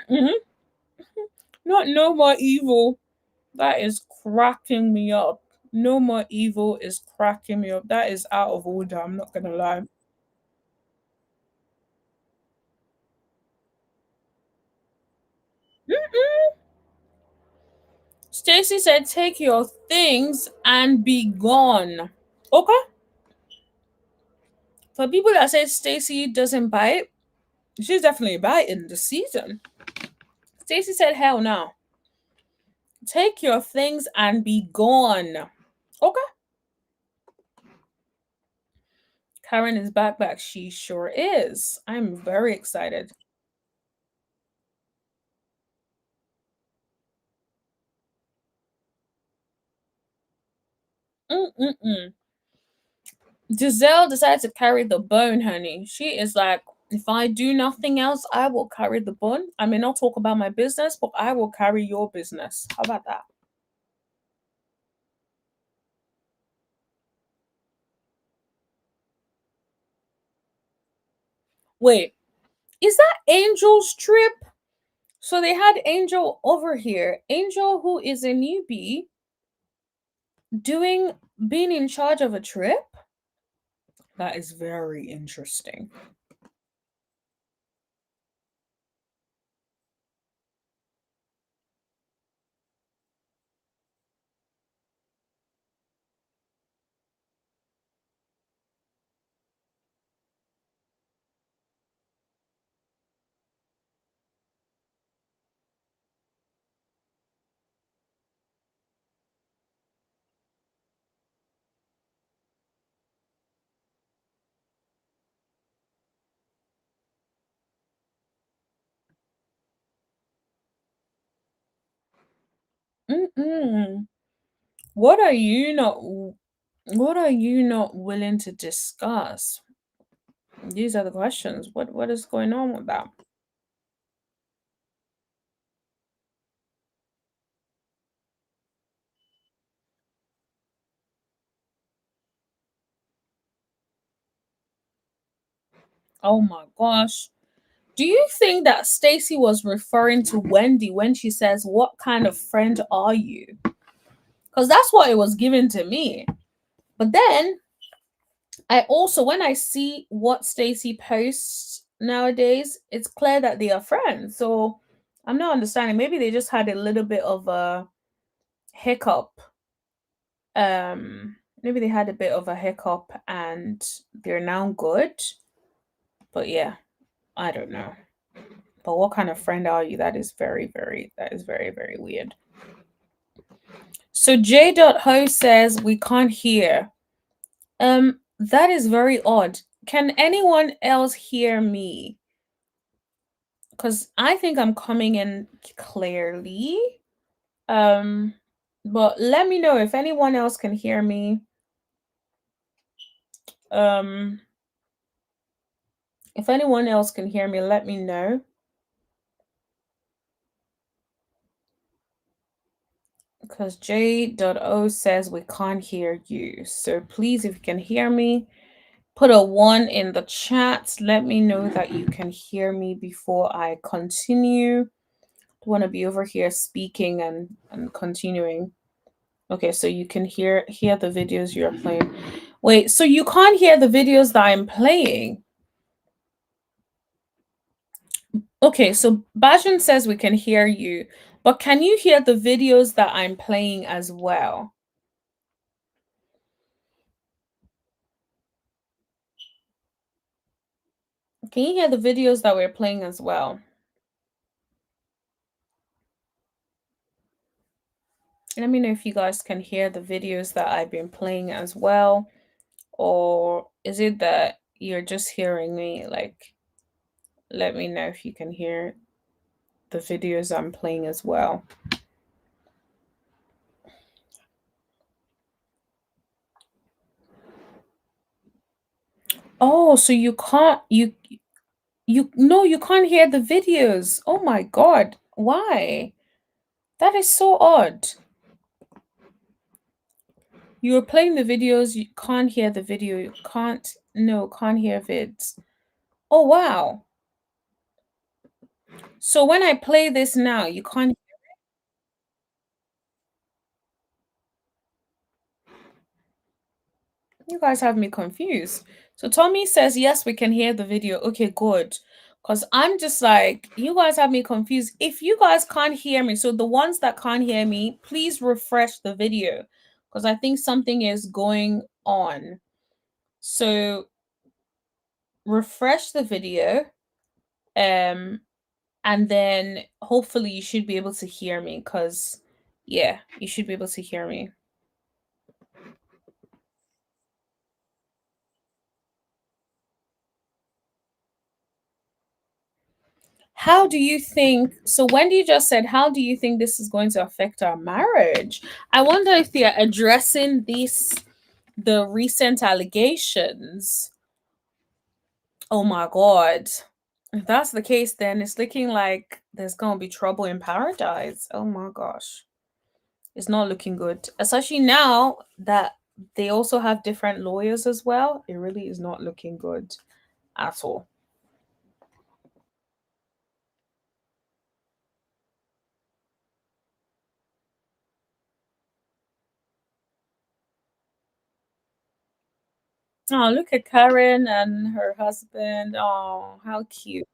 Mm-hmm. Not no more evil. That is cracking me up. No more evil is cracking me up. That is out of order. I'm not gonna lie. Mm-mm. Stacy said, "Take your things and be gone." Okay. For people that say Stacy doesn't bite, she's definitely biting this season. Stacy said, "Hell no. Take your things and be gone." Okay. Karen is back. She sure is. I'm very excited. Mm-mm-mm. Giselle decided to carry the bone, honey. She is like, if I do nothing else, I will carry the bone. I may not talk about my business, but I will carry your business. How about that? Wait, is that Angel's trip? So they had Angel over here. Angel, who is a newbie, being in charge of a trip? That is very interesting. Mm-mm. What are you not willing to discuss? These are the questions. What is going on with that? Oh my gosh. Do you think that Stacy was referring to Wendy when she says, "What kind of friend are you?" Because that's what it was given to me. But then I also, when I see what Stacy posts nowadays, it's clear that they are friends. So I'm not understanding. Maybe they just had a little bit of a hiccup. Maybe they had a bit of a hiccup and they're now good. But yeah, I don't know. But what kind of friend are you? That is very weird. So J.Ho says we can't hear. That is very odd. Can anyone else hear me? Because I think I'm coming in clearly. But let me know if anyone else can hear me. If anyone else can hear me, let me know. Because J.O says we can't hear you. So please, if you can hear me, put a 1 in the chat. Let me know that you can hear me before I continue. I want to be over here speaking and continuing. Okay, so you can hear the videos you're playing. Wait, so you can't hear the videos that I'm playing? Okay, so Bajan says we can hear you, but can you hear the videos that I'm playing as well? Can you hear the videos that we're playing as well? Let me know if you guys can hear the videos that I've been playing as well. Or is it that you're just hearing me? Like, let me know if you can hear the videos I'm playing as well. Oh, so you can't you no, you can't hear the videos. Oh my god. Why? That is so odd. You were playing the videos, you can't hear the video. You can't hear vids. Oh wow. So when I play this now, you can't. You guys have me confused. So Tommy says, yes, we can hear the video. Okay, good. Because I'm just like, you guys have me confused. If you guys can't hear me, so the ones that can't hear me, please refresh the video. Because I think something is going on. So refresh the video. And then hopefully you should be able to hear me. Because, yeah, you should be able to hear me. How do you think, so Wendy just said, how do you think this is going to affect our marriage? I wonder if they're addressing the recent allegations. Oh my god. If that's the case, then it's looking like there's going to be trouble in paradise. Oh my gosh. It's not looking good. Especially now that they also have different lawyers as well. It really is not looking good at all. Oh, look at Karen and her husband. Oh, how cute.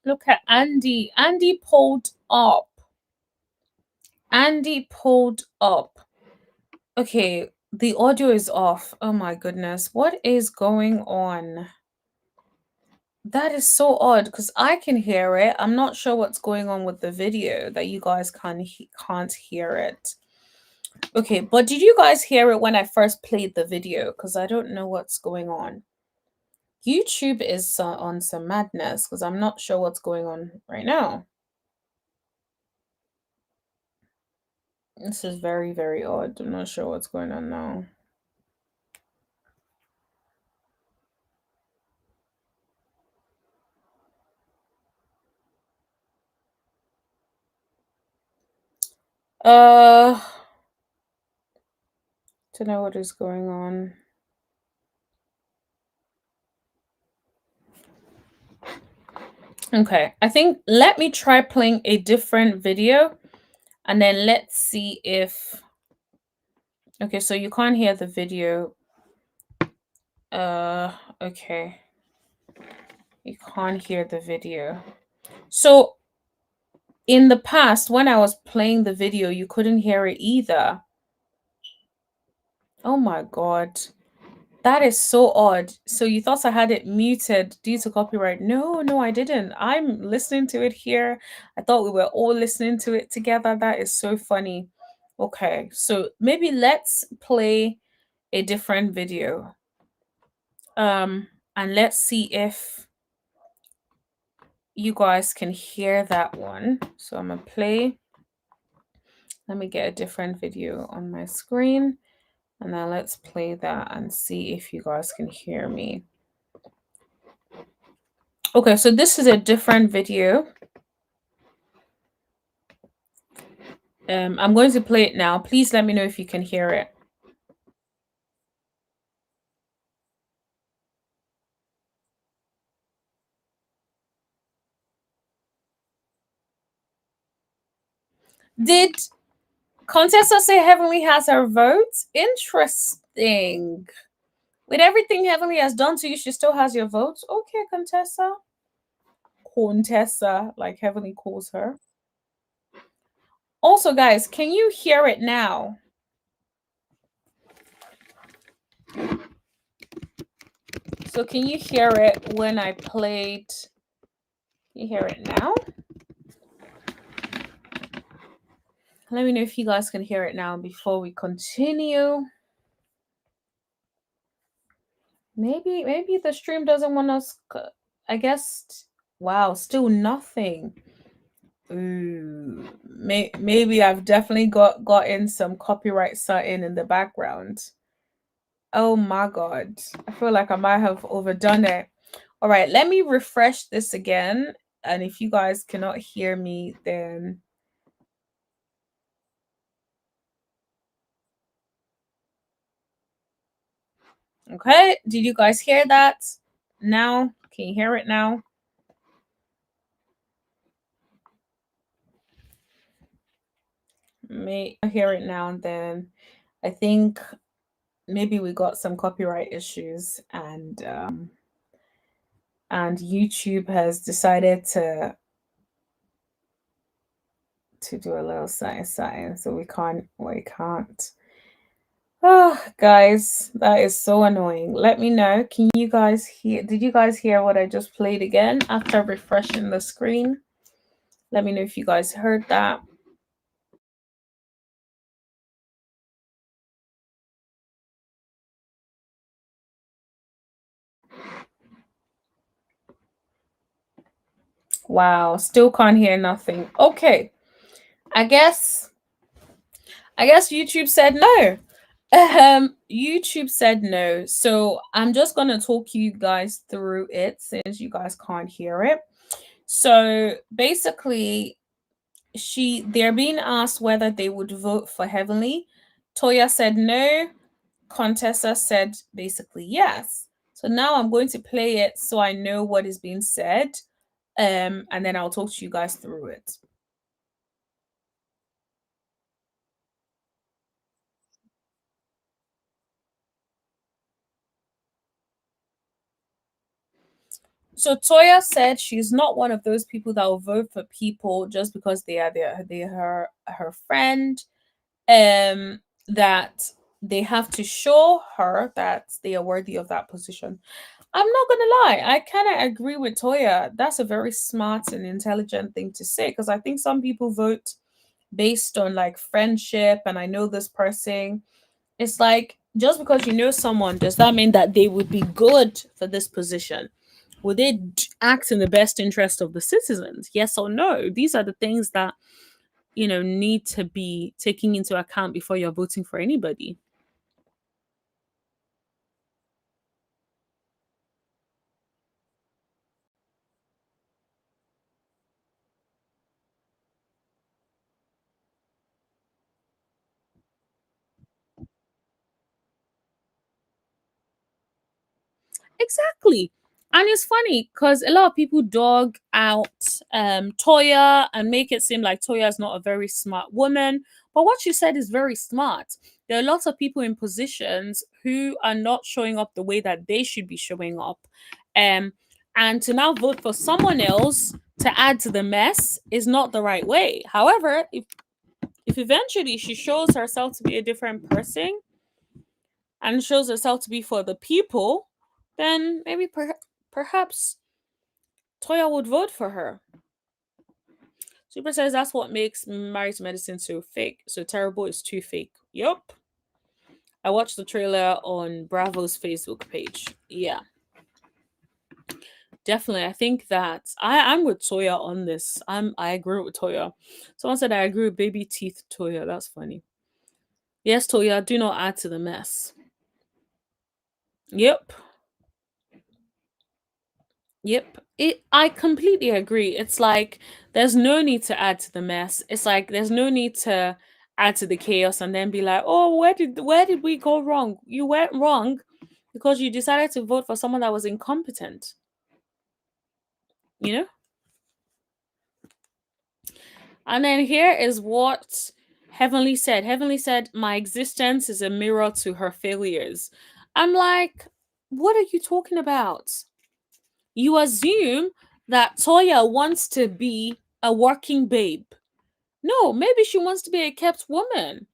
Look at Andy. Andy pulled up. Andy pulled up. Okay, the audio is off. Oh my goodness. What is going on? That is so odd because I can hear it. I'm not sure what's going on with the video that you guys can't hear it. Okay, but did you guys hear it when I first played the video? Because I don't know what's going on. YouTube is on some madness because I'm not sure what's going on right now. This is very, very odd. I'm not sure what's going on now. Don't know what is going on. Okay, I think let me try playing a different video and then let's see if... Okay, so you can't hear the video. Okay. You can't hear the video. So in the past, when I was playing the video, you couldn't hear it either. Oh my God. That is so odd. So you thought I had it muted due to copyright? No, I didn't. I'm listening to it here. I thought we were all listening to it together. That is so funny. Okay, so maybe let's play a different video. And let's see if you guys can hear that one. So I'm gonna play. Let me get a different video on my screen. And now let's play that and see if you guys can hear me. Okay, so this is a different video. I'm going to play it now. Please let me know if you can hear it. Did Contessa say Heavenly has her vote? Interesting. With everything Heavenly has done to you, she still has your vote? Okay, Contessa. Contessa, like Heavenly calls her. Also, guys, can you hear it now? So can you hear it when I played? Can you hear it now? Let me know if you guys can hear it now before we continue. Maybe the stream doesn't want us. I guess. Wow, still nothing. Ooh, maybe I've definitely gotten some copyright setting in the background. Oh my God, I feel like I might have overdone it. All right, let me refresh this again. And if you guys cannot hear me, then okay. Did you guys hear that? Now, can you hear it now? May hear it now and then. I think maybe we got some copyright issues and YouTube has decided to do a little something, so we can't. Oh, guys, that is so annoying. Let me know. Can you guys hear? Did you guys hear what I just played again after refreshing the screen? Let me know if you guys heard that. Wow, still can't hear nothing. Okay. I guess YouTube said no. YouTube said no. So I'm just gonna talk you guys through it since you guys can't hear it. So basically, they're being asked whether they would vote for Heavenly. Toya said no. Contessa said basically yes. So now I'm going to play it so I know what is being said. And then I'll talk to you guys through it. So Toya said she's not one of those people that will vote for people just because they are her friend. That they have to show her that they are worthy of that position. I'm not gonna lie, I kind of agree with Toya. That's a very smart and intelligent thing to say, because I think some people vote based on like friendship, and I know this person. It's like, just because you know someone, does that mean that they would be good for this position? Would they act in the best interest of the citizens? Yes or no? These are the things that, need to be taken into account before you're voting for anybody. Exactly. And it's funny because a lot of people dog out Toya and make it seem like Toya is not a very smart woman. But what she said is very smart. There are lots of people in positions who are not showing up the way that they should be showing up. And to now vote for someone else to add to the mess is not the right way. However, if eventually she shows herself to be a different person and shows herself to be for the people, then maybe perhaps Toya would vote for her. Super says that's what makes Married to Medicine so fake. So terrible is too fake. Yup. I watched the trailer on Bravo's Facebook page. Yeah. Definitely. I think that I'm with Toya on this. I agree with Toya. Someone said I agree with baby teeth Toya. That's funny. Yes, Toya, do not add to the mess. Yep. Yep. I completely agree. It's like there's no need to add to the mess. It's like there's no need to add to the chaos and then be like, "Oh, where did we go wrong? You went wrong because you decided to vote for someone that was incompetent." You know? And then here is what Heavenly said. Heavenly said, "My existence is a mirror to her failures." I'm like, "What are you talking about?" You assume that Toya wants to be a working babe. No, maybe she wants to be a kept woman.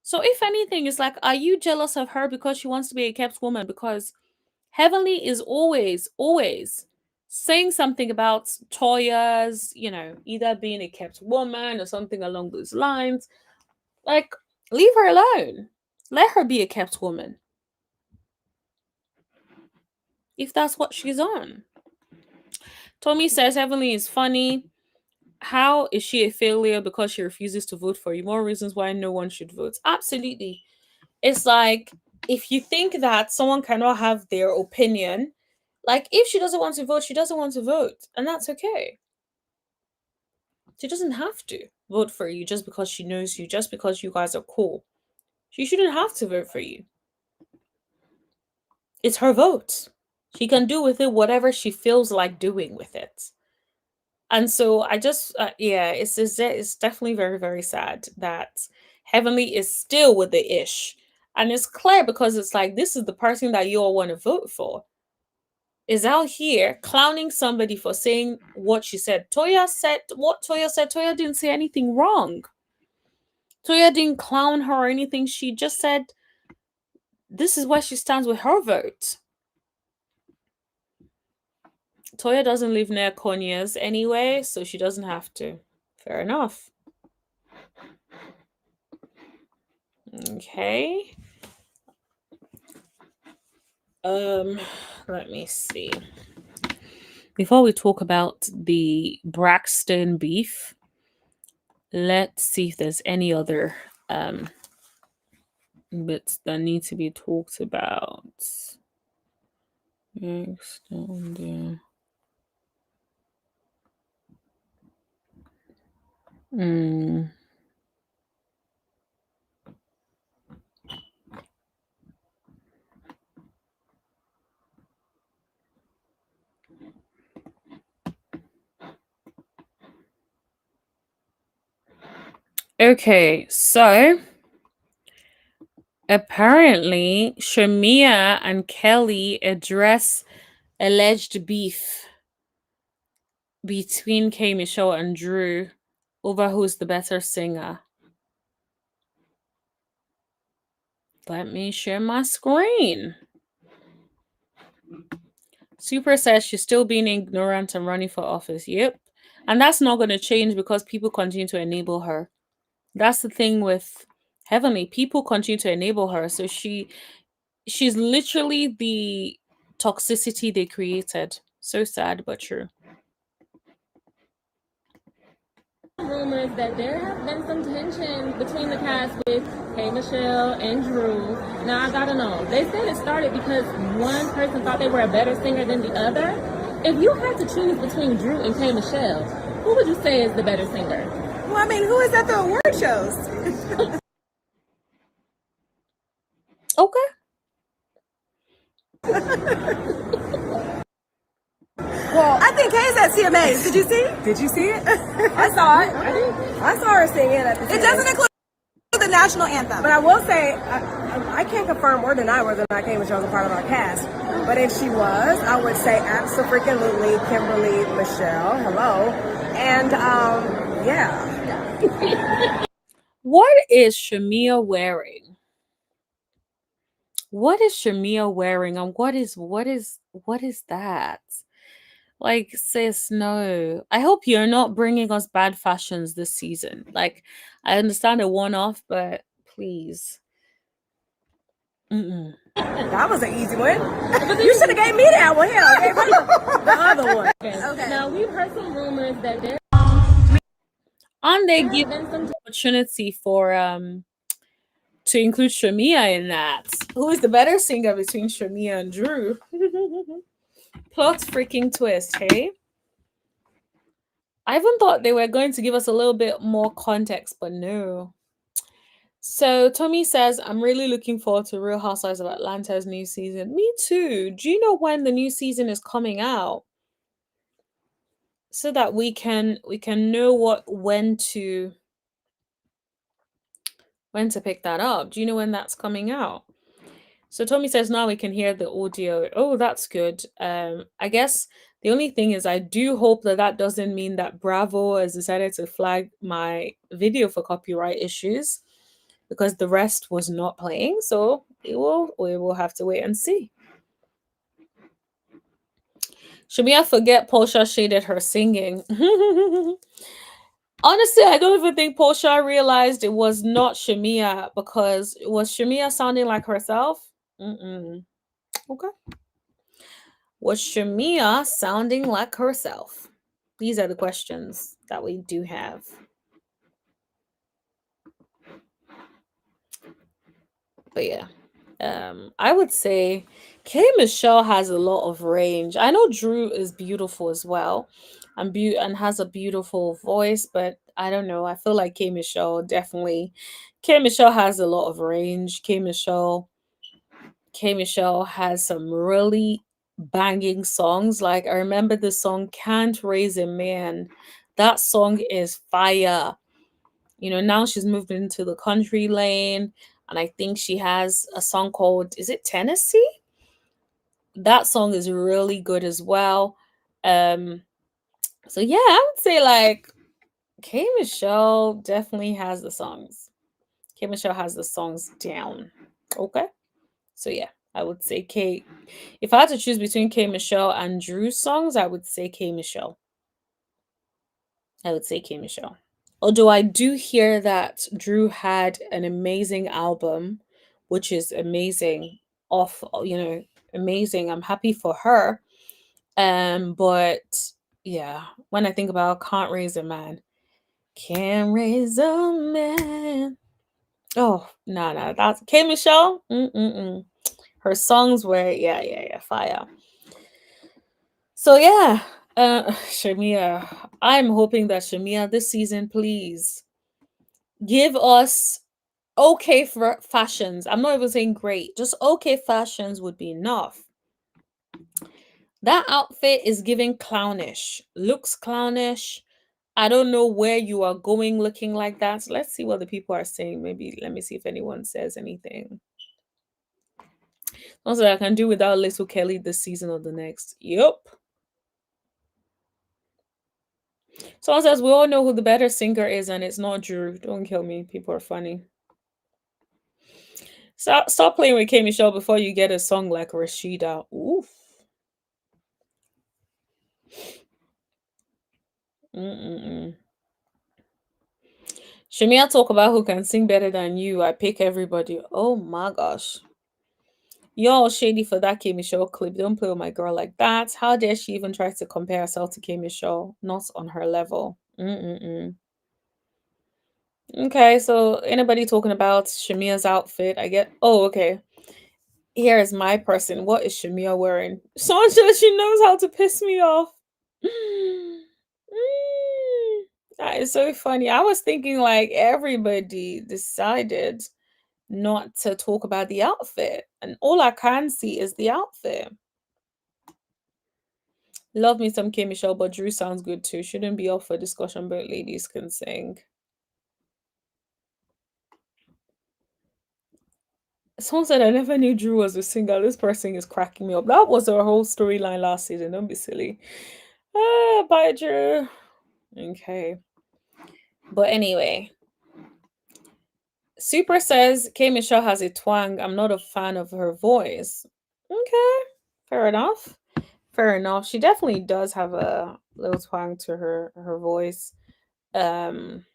So if anything, it's like, are you jealous of her because she wants to be a kept woman? Because Heavenly is always, always saying something about Toya's, either being a kept woman or something along those lines. Like, leave her alone. Let her be a kept woman. If that's what she's on. Tommy says Heavenly is funny. How is she a failure because she refuses to vote for you? More reasons why no one should vote. Absolutely. It's like, if you think that someone cannot have their opinion, like if she doesn't want to vote, she doesn't want to vote. And that's okay. She doesn't have to vote for you just because she knows you, just because you guys are cool. She shouldn't have to vote for you. It's her vote. She can do with it whatever she feels like doing with it. And so I just, it's definitely very, very sad that Heavenly is still with the ish. And it's clear because it's like, this is the person that you all want to vote for. Is out here clowning somebody for saying what she said. Toya said what Toya said. Toya didn't say anything wrong. Toya didn't clown her or anything. She just said, this is where she stands with her vote. Toya doesn't live near Conyers anyway, so she doesn't have to. Fair enough. Okay. Let me see. Before we talk about the Braxton beef, let's see if there's any other bits that need to be talked about. Next on there. Okay, so apparently Shamia and Kelly address alleged beef between K Michelle and Drew over who's the better singer. Let me share my screen. Super says she's still being ignorant and running for office. Yep. And that's not going to change because people continue to enable her. That's the thing with Heavenly. People continue to enable her. So she's literally the toxicity they created. So sad, but true. Rumors that there have been some tension between the cast with K Michelle and Drew. Now I gotta know. They said it started because one person thought they were a better singer than the other. If you had to choose between Drew and K Michelle, who would you say is the better singer? Well, I mean, who is at the award shows? Okay. Well, I think Kay's at CMAs. Did you see it? Did you see it? I saw it. I saw her singing at the CMAs. It doesn't include the national anthem. But I will say, I can't confirm or deny whether or not Kay Michelle was a part of our cast. But if she was, I would say absolutely Kimberly Michelle. Hello. And, yeah. What is Shamia wearing? What is Shamia wearing? And what is that? Like, sis, no. I hope you're not bringing us bad fashions this season. Like, I understand a one-off, but please. That was an easy one. You should have gave me that one. Hell, I gave her the other one. Okay. Now we've heard some rumors that there And they give some opportunity for to include Shamia in that. Who is the better singer between Shamia and Drew? Plot freaking twist, hey? I even thought they were going to give us a little bit more context, but no. So Tommy says, I'm really looking forward to Real Housewives of Atlanta's new season. Me too. Do you know when the new season is coming out? So that we can know when to pick that up. Do you know when that's coming out? So Tommy says now we can hear the audio. Oh, that's good. I guess the only thing is I do hope that doesn't mean that Bravo has decided to flag my video for copyright issues, because the rest was not playing. So we will have to wait and see. Shamia forget Portia shaded her singing. Honestly, I don't even think Portia realized it was not Shamia, because was Shamia sounding like herself? Okay. Was Shamia sounding like herself? These are the questions that we do have. But yeah, I would say K Michelle has a lot of range. I know Drew is beautiful as well, and has a beautiful voice, but I don't know. I feel like K Michelle has a lot of range. K Michelle has some really banging songs. Like, I remember the song Can't Raise a Man. That song is fire. You know, now she's moved into the country lane, and I think she has a song called, is it Tennessee? That song is really good as well. So yeah, I would say like K Michelle definitely has the songs. K Michelle has the songs down. Okay. So yeah, I would say K. If I had to choose between K Michelle and Drew's songs, I would say K Michelle. Although I do hear that Drew had an amazing album, which is amazing. Amazing. I'm happy for her. But yeah, when I think about Can't Raise a Man. Oh, no, that's K Michelle. Her songs were fire. So yeah, Shamia, I'm hoping that Shamia this season, please give us okay for fashions. I'm not even saying great, just okay fashions would be enough. That outfit is giving clownish, looks clownish. I don't know where you are going looking like that. So let's see what the people are saying. Maybe let me see if anyone says anything. Also, I can do without Little Kelly this season or the next. Yup. Someone says we all know who the better singer is, and it's not Drew. Don't kill me. People are funny. Stop playing with K Michelle before you get a song like Rashida. Oof. Mm-mm-mm. Shamia talk about who can sing better than you. I pick everybody. Oh my gosh. Y'all shady for that K Michelle clip. Don't play with my girl like that. How dare she even try to compare herself to K Michelle? Not on her level. Mm-mm-mm. Okay, so anybody talking about Shamia's outfit? I get. Oh, okay. Here is my person. What is Shamia wearing? Sanja, she knows how to piss me off. That is so funny. I was thinking like everybody decided not to talk about the outfit, and all I can see is the outfit. Love me some K Michelle, but Drew sounds good too. Shouldn't be up for discussion, but ladies can sing. Someone said I never knew Drew was a singer. This person is cracking me up. That was our whole storyline last season. Don't be silly. Bye, Drew. Okay. But anyway, Super says K Michelle has a twang. I'm not a fan of her voice. Okay, fair enough. Fair enough. She definitely does have a little twang to her voice. Um,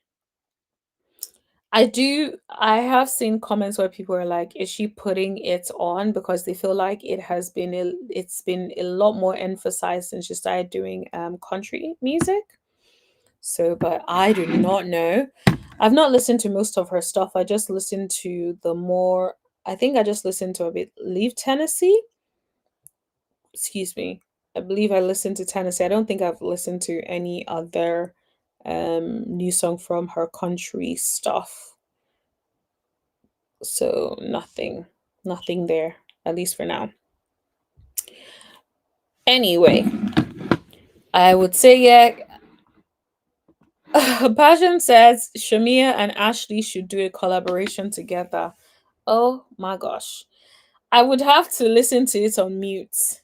I have seen comments where people are like, is she putting it on because they feel like it's been a lot more emphasized since she started doing country music. So, but I do not know. I've not listened to most of her stuff. I just listened to I think I just listened to a bit Leave Tennessee. Excuse me. I believe I listened to Tennessee. I don't think I've listened to any other new song from her country stuff. So nothing there, at least for now. Anyway, I would say, yeah. Passion says Shamia and Ashley should do a collaboration together. Oh my gosh. I would have to listen to it on mute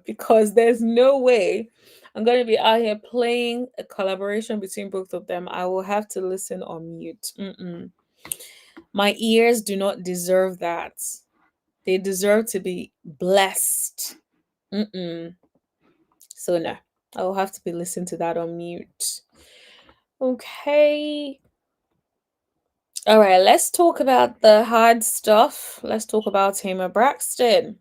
because there's no way I'm going to be out here playing a collaboration between both of them. I will have to listen on mute. Mm-mm. My ears do not deserve that. They deserve to be blessed. Mm-mm. So no, I will have to be listening to that on mute. Okay. All right, let's talk about the hard stuff. Let's talk about Tamer Braxton.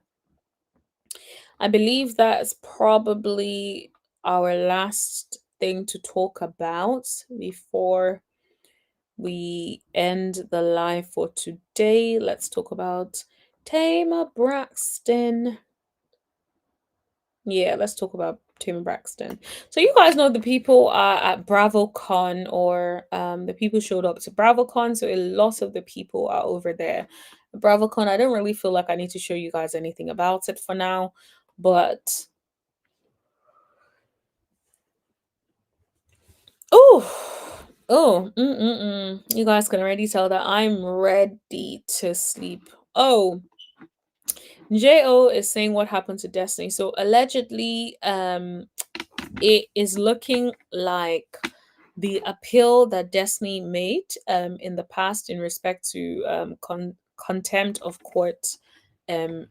I believe that's probably our last thing to talk about before we end the live for today. Let's talk about Tamer Braxton. Yeah, let's talk about Tim Braxton. So you guys know the people are at BravoCon, or the people showed up to BravoCon. So a lot of the people are over there. BravoCon, I don't really feel like I need to show you guys anything about it for now, but you guys can already tell that I'm ready to sleep. Oh, Jo is saying what happened to Destiny. So allegedly, it is looking like the appeal that Destiny made in the past in respect to contempt of court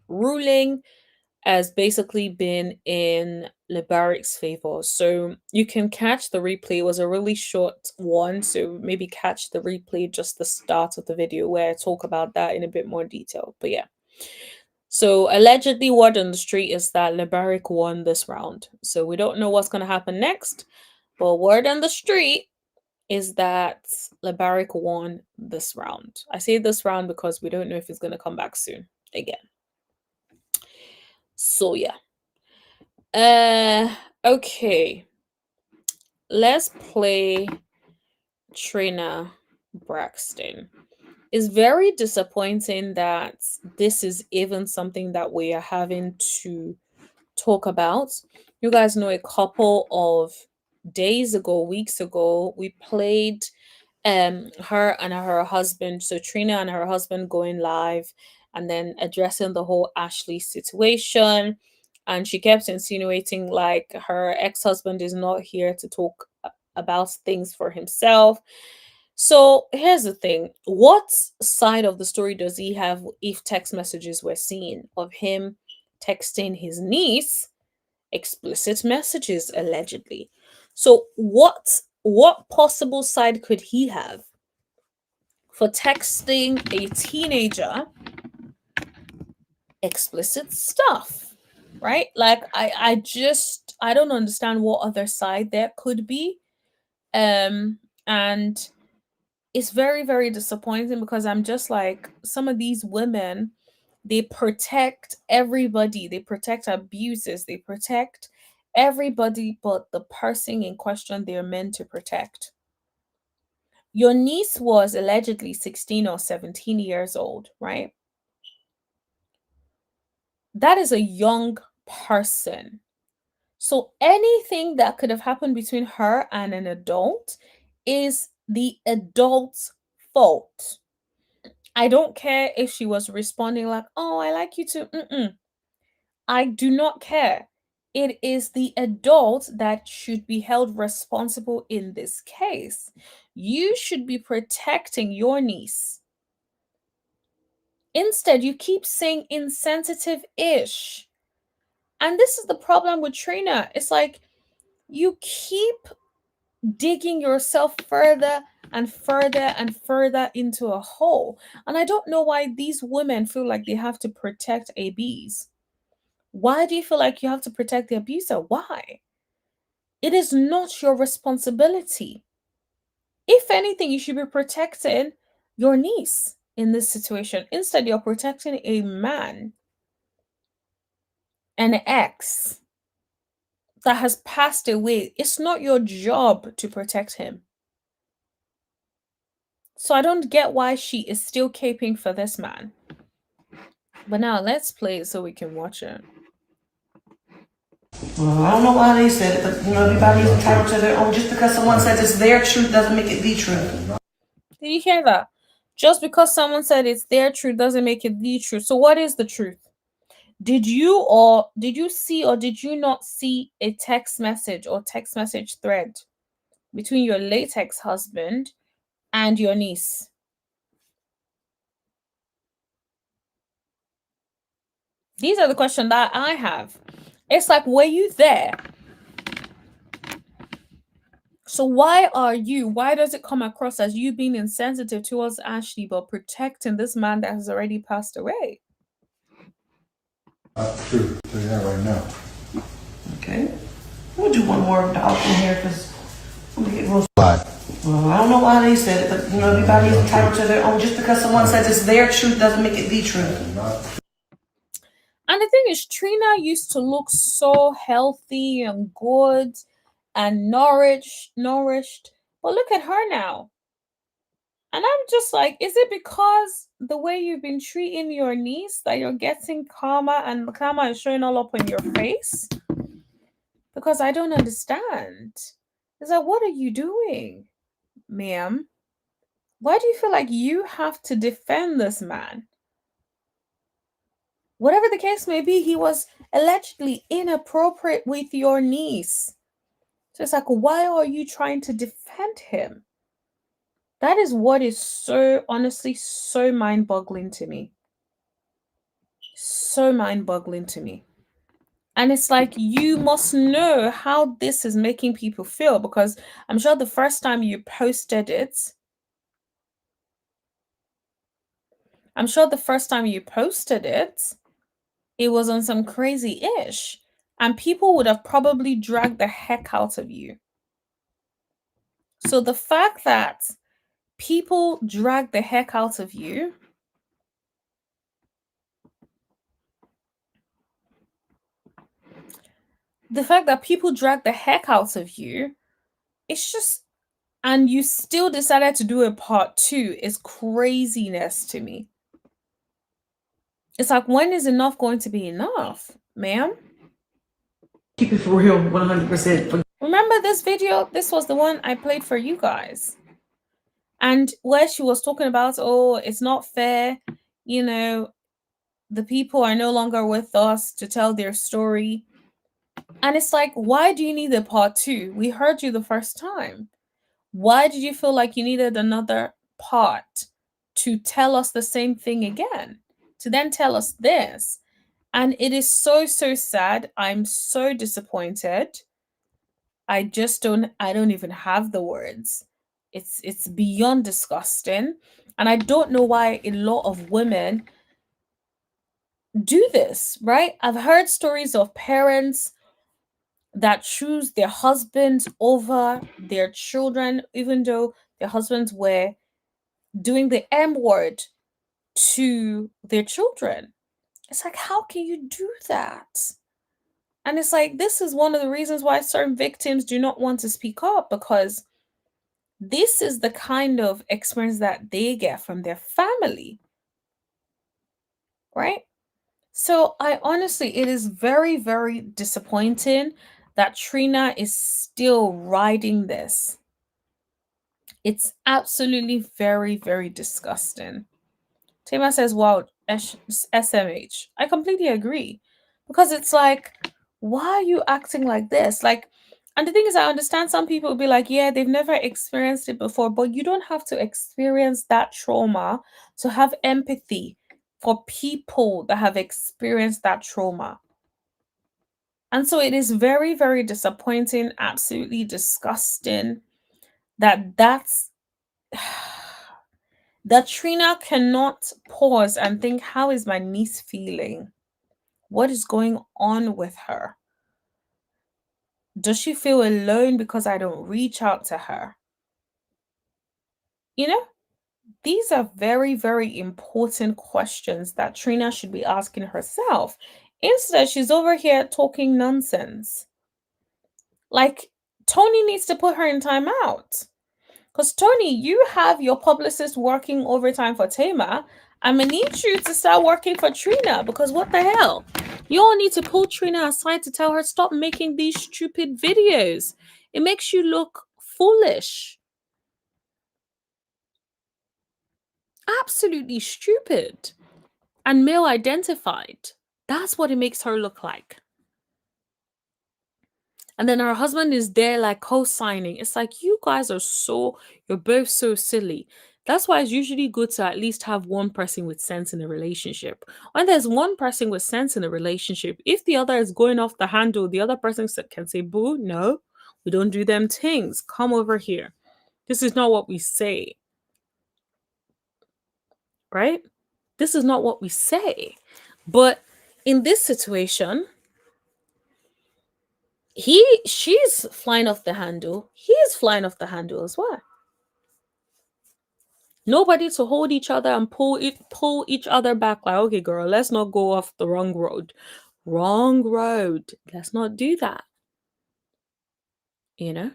ruling has basically been in Lebaric's favor. So you can catch the replay. It was a really short one, so maybe catch the replay, just the start of the video where I talk about that in a bit more detail. But yeah. So allegedly, word on the street is that Lebaric won this round. So we don't know what's going to happen next, but word on the street is that Lebaric won this round. I say this round because we don't know if he's going to come back soon again. So yeah. Okay. Let's play Trina Braxton. It's very disappointing that this is even something that we are having to talk about. You guys know a couple of days ago, weeks ago, we played her and her husband, so Trina and her husband going live and then addressing the whole Ashley situation. and she kept insinuating like her ex-husband is not here to talk about things for himself. So here's the thing. What side of the story does he have if text messages were seen of him texting his niece explicit messages allegedly? So what possible side could he have for texting a teenager explicit stuff, right? Like I don't understand what other side there could be. And it's very, very disappointing because I'm just like, some of these women, they protect everybody, they protect abuses, they protect everybody but the person in question they're meant to protect. Your niece was allegedly 16 or 17 years old, right? That is a young person. So anything that could have happened between her and an adult is the adult's fault. I don't care if she was responding like, "Oh, I like you too." I do not care. It is the adult that should be held responsible in this case. You should be protecting your niece. Instead, you keep saying insensitive-ish. And this is the problem with Trina. It's like you keep digging yourself further and further and further into a hole. And I don't know why these women feel like they have to protect ABs. Why do you feel like you have to protect the abuser? Why? It is not your responsibility. If anything, you should be protecting your niece in this situation. Instead, you're protecting a man, an ex that has passed away. It's not your job to protect him. So I don't get why she is still caping for this man. But now let's play it so we can watch it. Well, I don't know why they said it, but everybody's entitled to their own. Just because someone says it's their truth doesn't make it the truth. Did you hear that? Just because someone said it's their truth doesn't make it the truth. So what is the truth? Did you see or did you not see a text message or text message thread between your late ex-husband and your niece? These are the questions that I have. It's like, were you there? So why does it come across as you being insensitive towards Ashley but protecting this man that has already passed away? True. Tell you that right now. Okay. We'll do one more dog in here because well, I don't know why they said it, but everybody's entitled to their own. Just because someone says it's their truth doesn't make it the truth. And the thing is, Trina used to look so healthy and good and nourished. But look at her now. And I'm just like, is it because the way you've been treating your niece that you're getting karma and the karma is showing all up in your face? Because I don't understand. It's like, what are you doing, ma'am? Why do you feel like you have to defend this man? Whatever the case may be, he was allegedly inappropriate with your niece. So it's like, why are you trying to defend him? That is what is so, honestly, so mind-boggling to me. So mind-boggling to me. And it's like, you must know how this is making people feel, because I'm sure the first time you posted it, it was on some crazy-ish. And people would have probably dragged the heck out of you. So the fact that people drag the heck out of you, it's just, and you still decided to do a part 2 is craziness to me. It's like, when is enough going to be enough, ma'am? Keep it for real, 100%. Remember this video? This was the one I played for you guys. And where she was talking about, oh, it's not fair, the people are no longer with us to tell their story. And it's like, why do you need a part two? We heard you the first time. Why did you feel like you needed another part to tell us the same thing again? To then tell us this? And it is so, so sad. I'm so disappointed. I don't even have the words. It's beyond disgusting. And I don't know why a lot of women do this, right? I've heard stories of parents that choose their husbands over their children, even though their husbands were doing the M word to their children. It's like, how can you do that? And it's like, this is one of the reasons why certain victims do not want to speak up, because this is the kind of experience that they get from their family, right? So I honestly, it is very, very disappointing that Trina is still riding this. It's absolutely very, very disgusting. Tema says, wow, SMH. I completely agree. Because it's like, why are you acting like this? Like, and the thing is, I understand some people will be like, yeah, they've never experienced it before, but you don't have to experience that trauma to have empathy for people that have experienced that trauma. And so it is very, very disappointing, absolutely disgusting that's that Trina cannot pause and think, how is my niece feeling? What is going on with her? Does she feel alone because I don't reach out to her? You know, these are very, very important questions that Trina should be asking herself. Instead, she's over here talking nonsense. Like, Tony needs to put her in timeout. Because, Tony, you have your publicist working overtime for Tama. I'm going to need you to start working for Trina, because what the hell? You all need to pull Trina aside to tell her, stop making these stupid videos. It makes you look foolish. Absolutely stupid. And male identified. That's what it makes her look like. And then her husband is there like co-signing. It's like, you guys are you're both so silly. That's why it's usually good to at least have one person with sense in a relationship. When there's one person with sense in a relationship, if the other is going off the handle, the other person can say, boo, no, we don't do them things. Come over here. This is not what we say. Right? This is not what we say. But in this situation, she's flying off the handle. He's flying off the handle as well. Nobody to hold each other and pull each other back. Like, okay, girl, let's not go off the wrong road. Wrong road. Let's not do that. You know?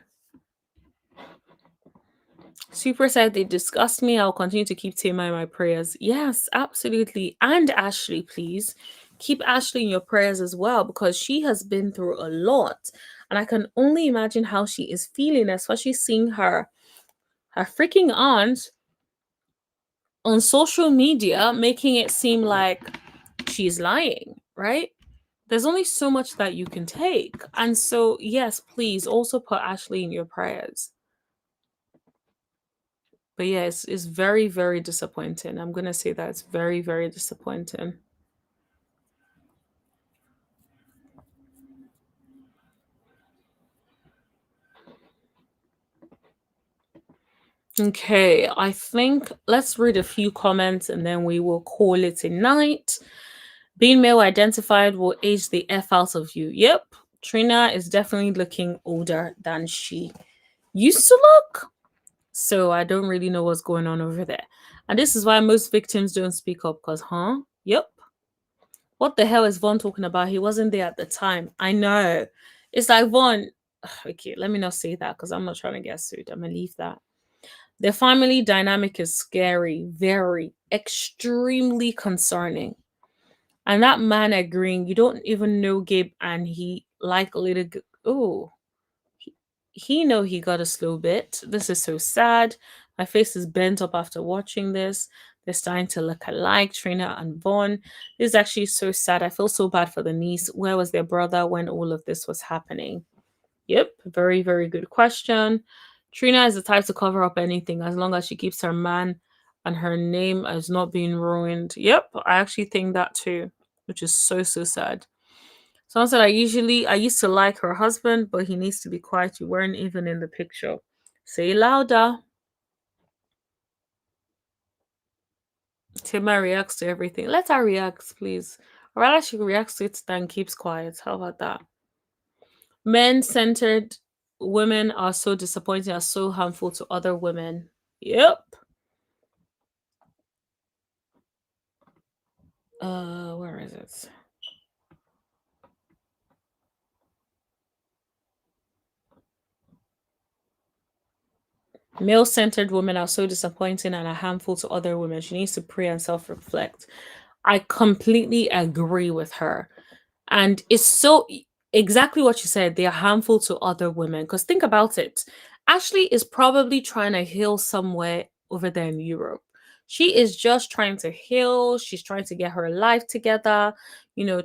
Super said, they disgust me. I'll continue to keep Tema in my prayers. Yes, absolutely. And Ashley, please. Keep Ashley in your prayers as well, because she has been through a lot. And I can only imagine how she is feeling, especially seeing her freaking aunt on social media making it seem like she's lying, right? There's only so much that you can take. And so, yes, please also put Ashley in your prayers. But yeah, it's very, very disappointing. I'm going to say that it's very, very disappointing. Okay, I think let's read a few comments and then we will call it a night. Being male identified will age the F out of you. Yep, Trina is definitely looking older than she used to look. So I don't really know what's going on over there. And this is why most victims don't speak up, because, yep. What the hell is Vaughn talking about? He wasn't there at the time. I know. It's like, Vaughn, okay, let me not say that because I'm not trying to get sued. I'm going to leave that. The family dynamic is scary, very, extremely concerning. And that man agreeing, you don't even know Gabe, and he like a little, he know he got a slow bit. This is so sad. My face is bent up after watching this. They're starting to look alike, Trina and Vaughn. This is actually so sad. I feel so bad for the niece. Where was their brother when all of this was happening? Yep, very, very good question. Trina is the type to cover up anything as long as she keeps her man and her name as not being ruined. Yep, I actually think that too, which is so, so sad. Someone said, I used to like her husband, but he needs to be quiet. You weren't even in the picture. Say louder. Tima reacts to everything. Let her react, please. Or rather, she reacts to it than keeps quiet. How about that? Men-centered women are so disappointing, are so harmful to other women. Yep. Where is it? Male-centered women are so disappointing and are harmful to other women. She needs to pray and self-reflect. I completely agree with her. And it's so exactly what you said. They are harmful to other women. Because think about it. Ashley is probably trying to heal somewhere over there in Europe. She is just trying to heal. She's trying to get her life together,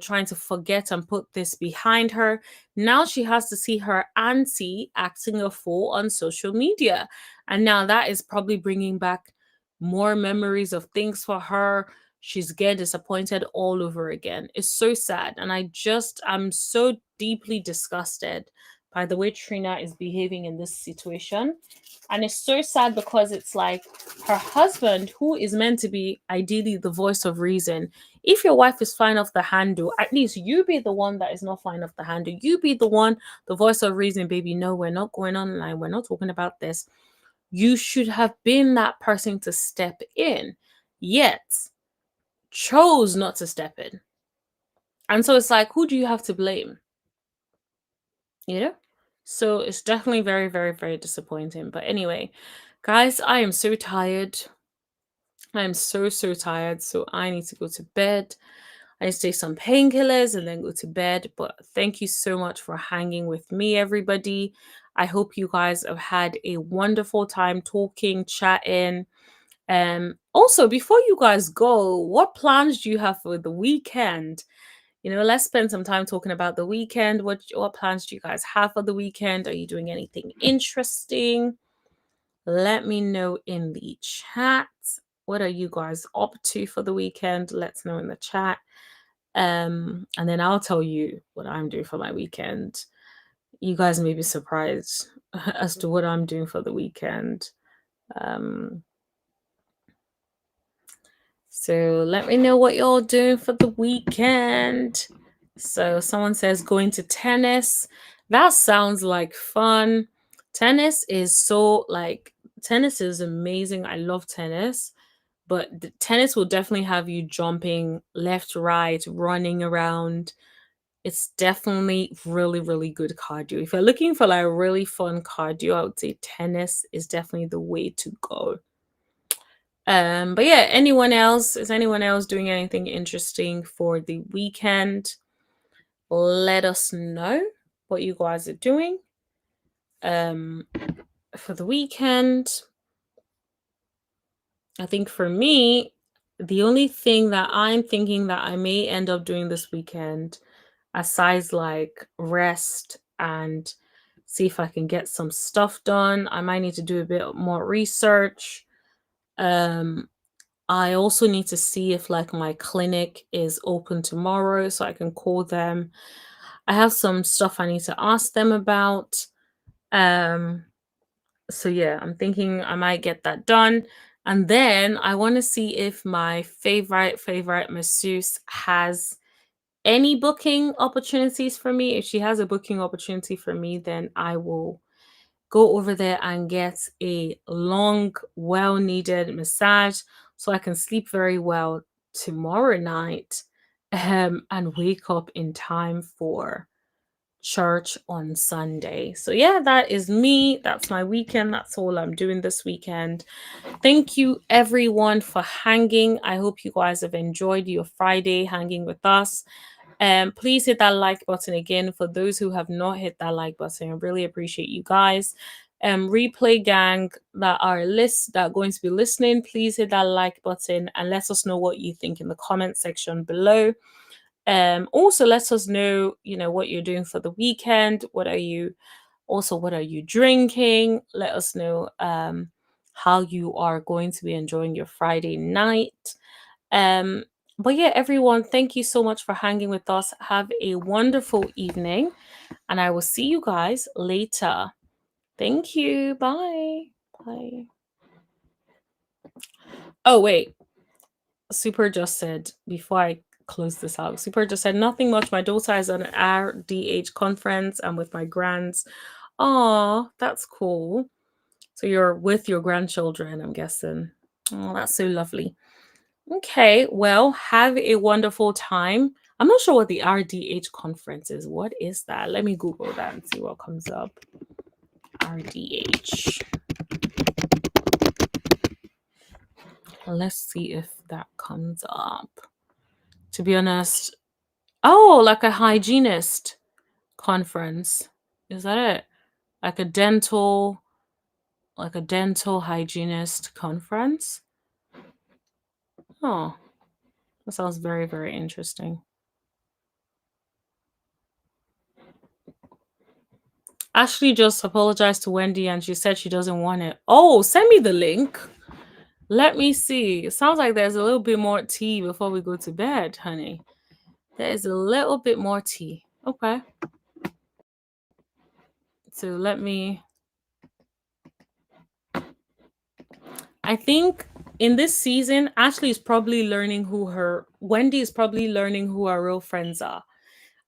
trying to forget and put this behind her. Now she has to see her auntie acting a fool on social media. And now that is probably bringing back more memories of things for her. She's getting disappointed all over again. It's so sad. And I'm so deeply disgusted by the way Trina is behaving in this situation. And it's so sad because it's like her husband, who is meant to be ideally the voice of reason. If your wife is flying off the handle, at least you be the one that is not flying off the handle. You be the one, the voice of reason, baby. No, we're not going online. We're not talking about this. You should have been that person to step in. Yet, chose not to step in. And so it's like, who do you have to blame? So it's definitely very, very, very disappointing. But anyway, guys, I am so tired. I am so, so tired. So I need to go to bed. I need to take some painkillers and then go to bed. But thank you so much for hanging with me, everybody. I hope you guys have had a wonderful time talking, chatting. Also, before you guys go, what plans do you have for the weekend? Let's spend some time talking about the weekend. What plans do you guys have for the weekend? Are you doing anything interesting? Let me know in the chat. What are you guys up to for the weekend? Let's know in the chat. And then I'll tell you what I'm doing for my weekend. You guys may be surprised as to what I'm doing for the weekend. So let me know what you're doing for the weekend. So someone says going to tennis. That sounds like fun. Tennis is amazing. I love tennis. But the tennis will definitely have you jumping left, right, running around. It's definitely really, really good cardio. If you're looking for like really fun cardio, I would say tennis is definitely the way to go. But yeah, is anyone else doing anything interesting for the weekend? Let us know what you guys are doing for the weekend. I think for me, the only thing that I'm thinking that I may end up doing this weekend, aside like rest and see if I can get some stuff done, I might need to do a bit more research. I also need to see if like my clinic is open tomorrow so I can call them. I have some stuff I need to ask them about. So yeah, I'm thinking I might get that done. And then I want to see if my favorite masseuse has any booking opportunities for me. If she has a booking opportunity for me, then I will go over there and get a long, well-needed massage so I can sleep very well tomorrow night and wake up in time for church on Sunday. So yeah, that is me. That's my weekend. That's all I'm doing this weekend. Thank you everyone for hanging. I hope you guys have enjoyed your Friday hanging with us. Please hit that like button again for those who have not hit that like button. I really appreciate you guys. Replay gang that are going to be listening, please hit that like button and let us know what you think in the comment section below. Also let us know, what you're doing for the weekend. What are you drinking? Let us know how you are going to be enjoying your Friday night. But yeah, everyone, thank you so much for hanging with us. Have a wonderful evening, and I will see you guys later. Thank you. Bye. Bye. Oh, wait. Super just said, before I close this out, Super just said, nothing much. My daughter is at an RDH conference. I'm with my grands. Oh, that's cool. So you're with your grandchildren, I'm guessing. Oh, that's so lovely. Okay, well, have a wonderful time. I'm not sure what the RDH conference is. What is that? Let me Google that and see what comes up. RDH. Let's see if that comes up. To be honest, oh, like a hygienist conference. Is that it? Like a dental hygienist conference? Oh, that sounds very, very interesting. Ashley just apologized to Wendy and she said she doesn't want it. Oh, send me the link. Let me see. It sounds like there's a little bit more tea before we go to bed, honey. There is a little bit more tea. Okay. So I think in this season, Ashley is probably learning Wendy is probably learning who her real friends are.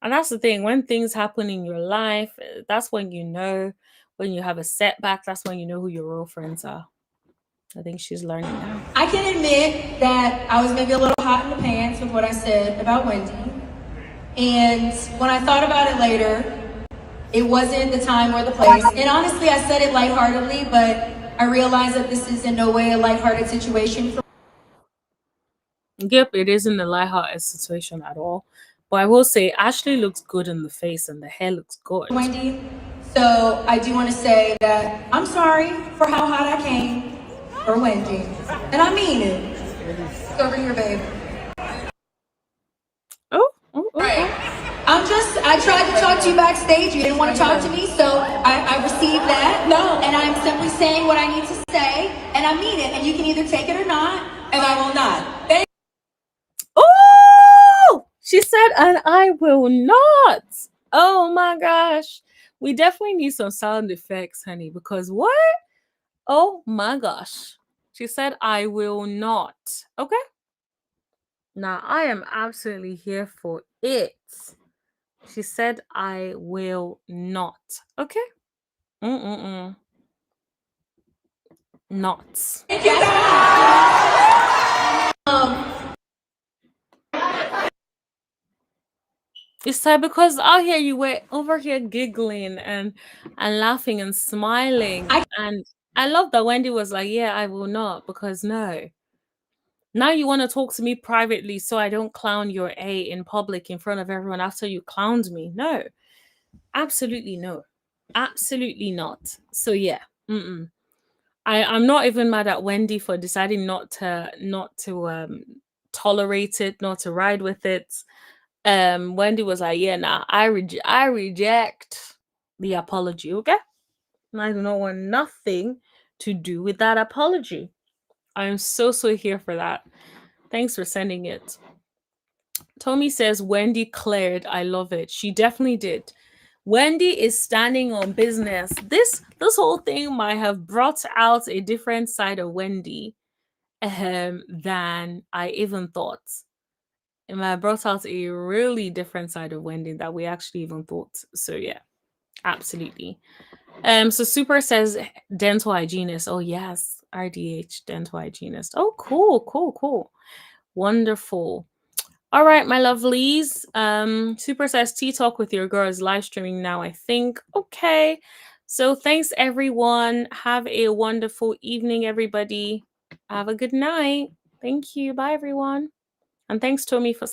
And that's the thing. When things happen in your life, that's when you know. When you have a setback, that's when you know who your real friends are. I think she's learning now. I can admit that I was maybe a little hot in the pants with what I said about Wendy. And when I thought about it later, it wasn't the time or the place. And honestly, I said it lightheartedly, but I realized that this is in no way a lighthearted situation for Yep, it isn't a lighthearted situation at all. But I will say, Ashley looks good in the face and the hair looks good. Wendy. So I do want to say that I'm sorry for how hot I came for Wendy. And I mean it. It's over here, babe. Oh. I tried to talk to you backstage. You didn't want to talk to me, so I received that. No. And I'm simply saying what I need to say, and I mean it. And you can either take it or not, and I will not. Oh! She said, and I will not. Oh my gosh. We definitely need some sound effects, honey, because what? Oh my gosh. She said, I will not. Okay? Now, I am absolutely here for it. She said, I will not. Okay? Not. It's like, because out here you were over here giggling and laughing and smiling. And I love that Wendy was like, yeah, I will not, because no. Now you want to talk to me privately so I don't clown your A in public in front of everyone after you clowned me. No. Absolutely no. Absolutely not. So yeah. I'm not even mad at Wendy for deciding not to tolerate it, not to ride with it. Wendy was like, yeah, nah, I reject the apology, okay? And I do not want nothing to do with that apology. I am so here for that. Thanks for sending it. Tommy says Wendy cleared. I love it. She definitely did. Wendy is standing on business. This whole thing might have brought out a different side of Wendy than I even thought. It might have brought out a really different side of Wendy that we actually even thought. So yeah, absolutely. So Super says dental hygienist. Oh yes, RDH dental hygienist. Oh, cool. Wonderful. All right, my lovelies. Super says tea talk with your girl is live streaming now, I think. Okay. So thanks everyone. Have a wonderful evening, everybody. Have a good night. Thank you. Bye everyone. And thanks, Tommy, for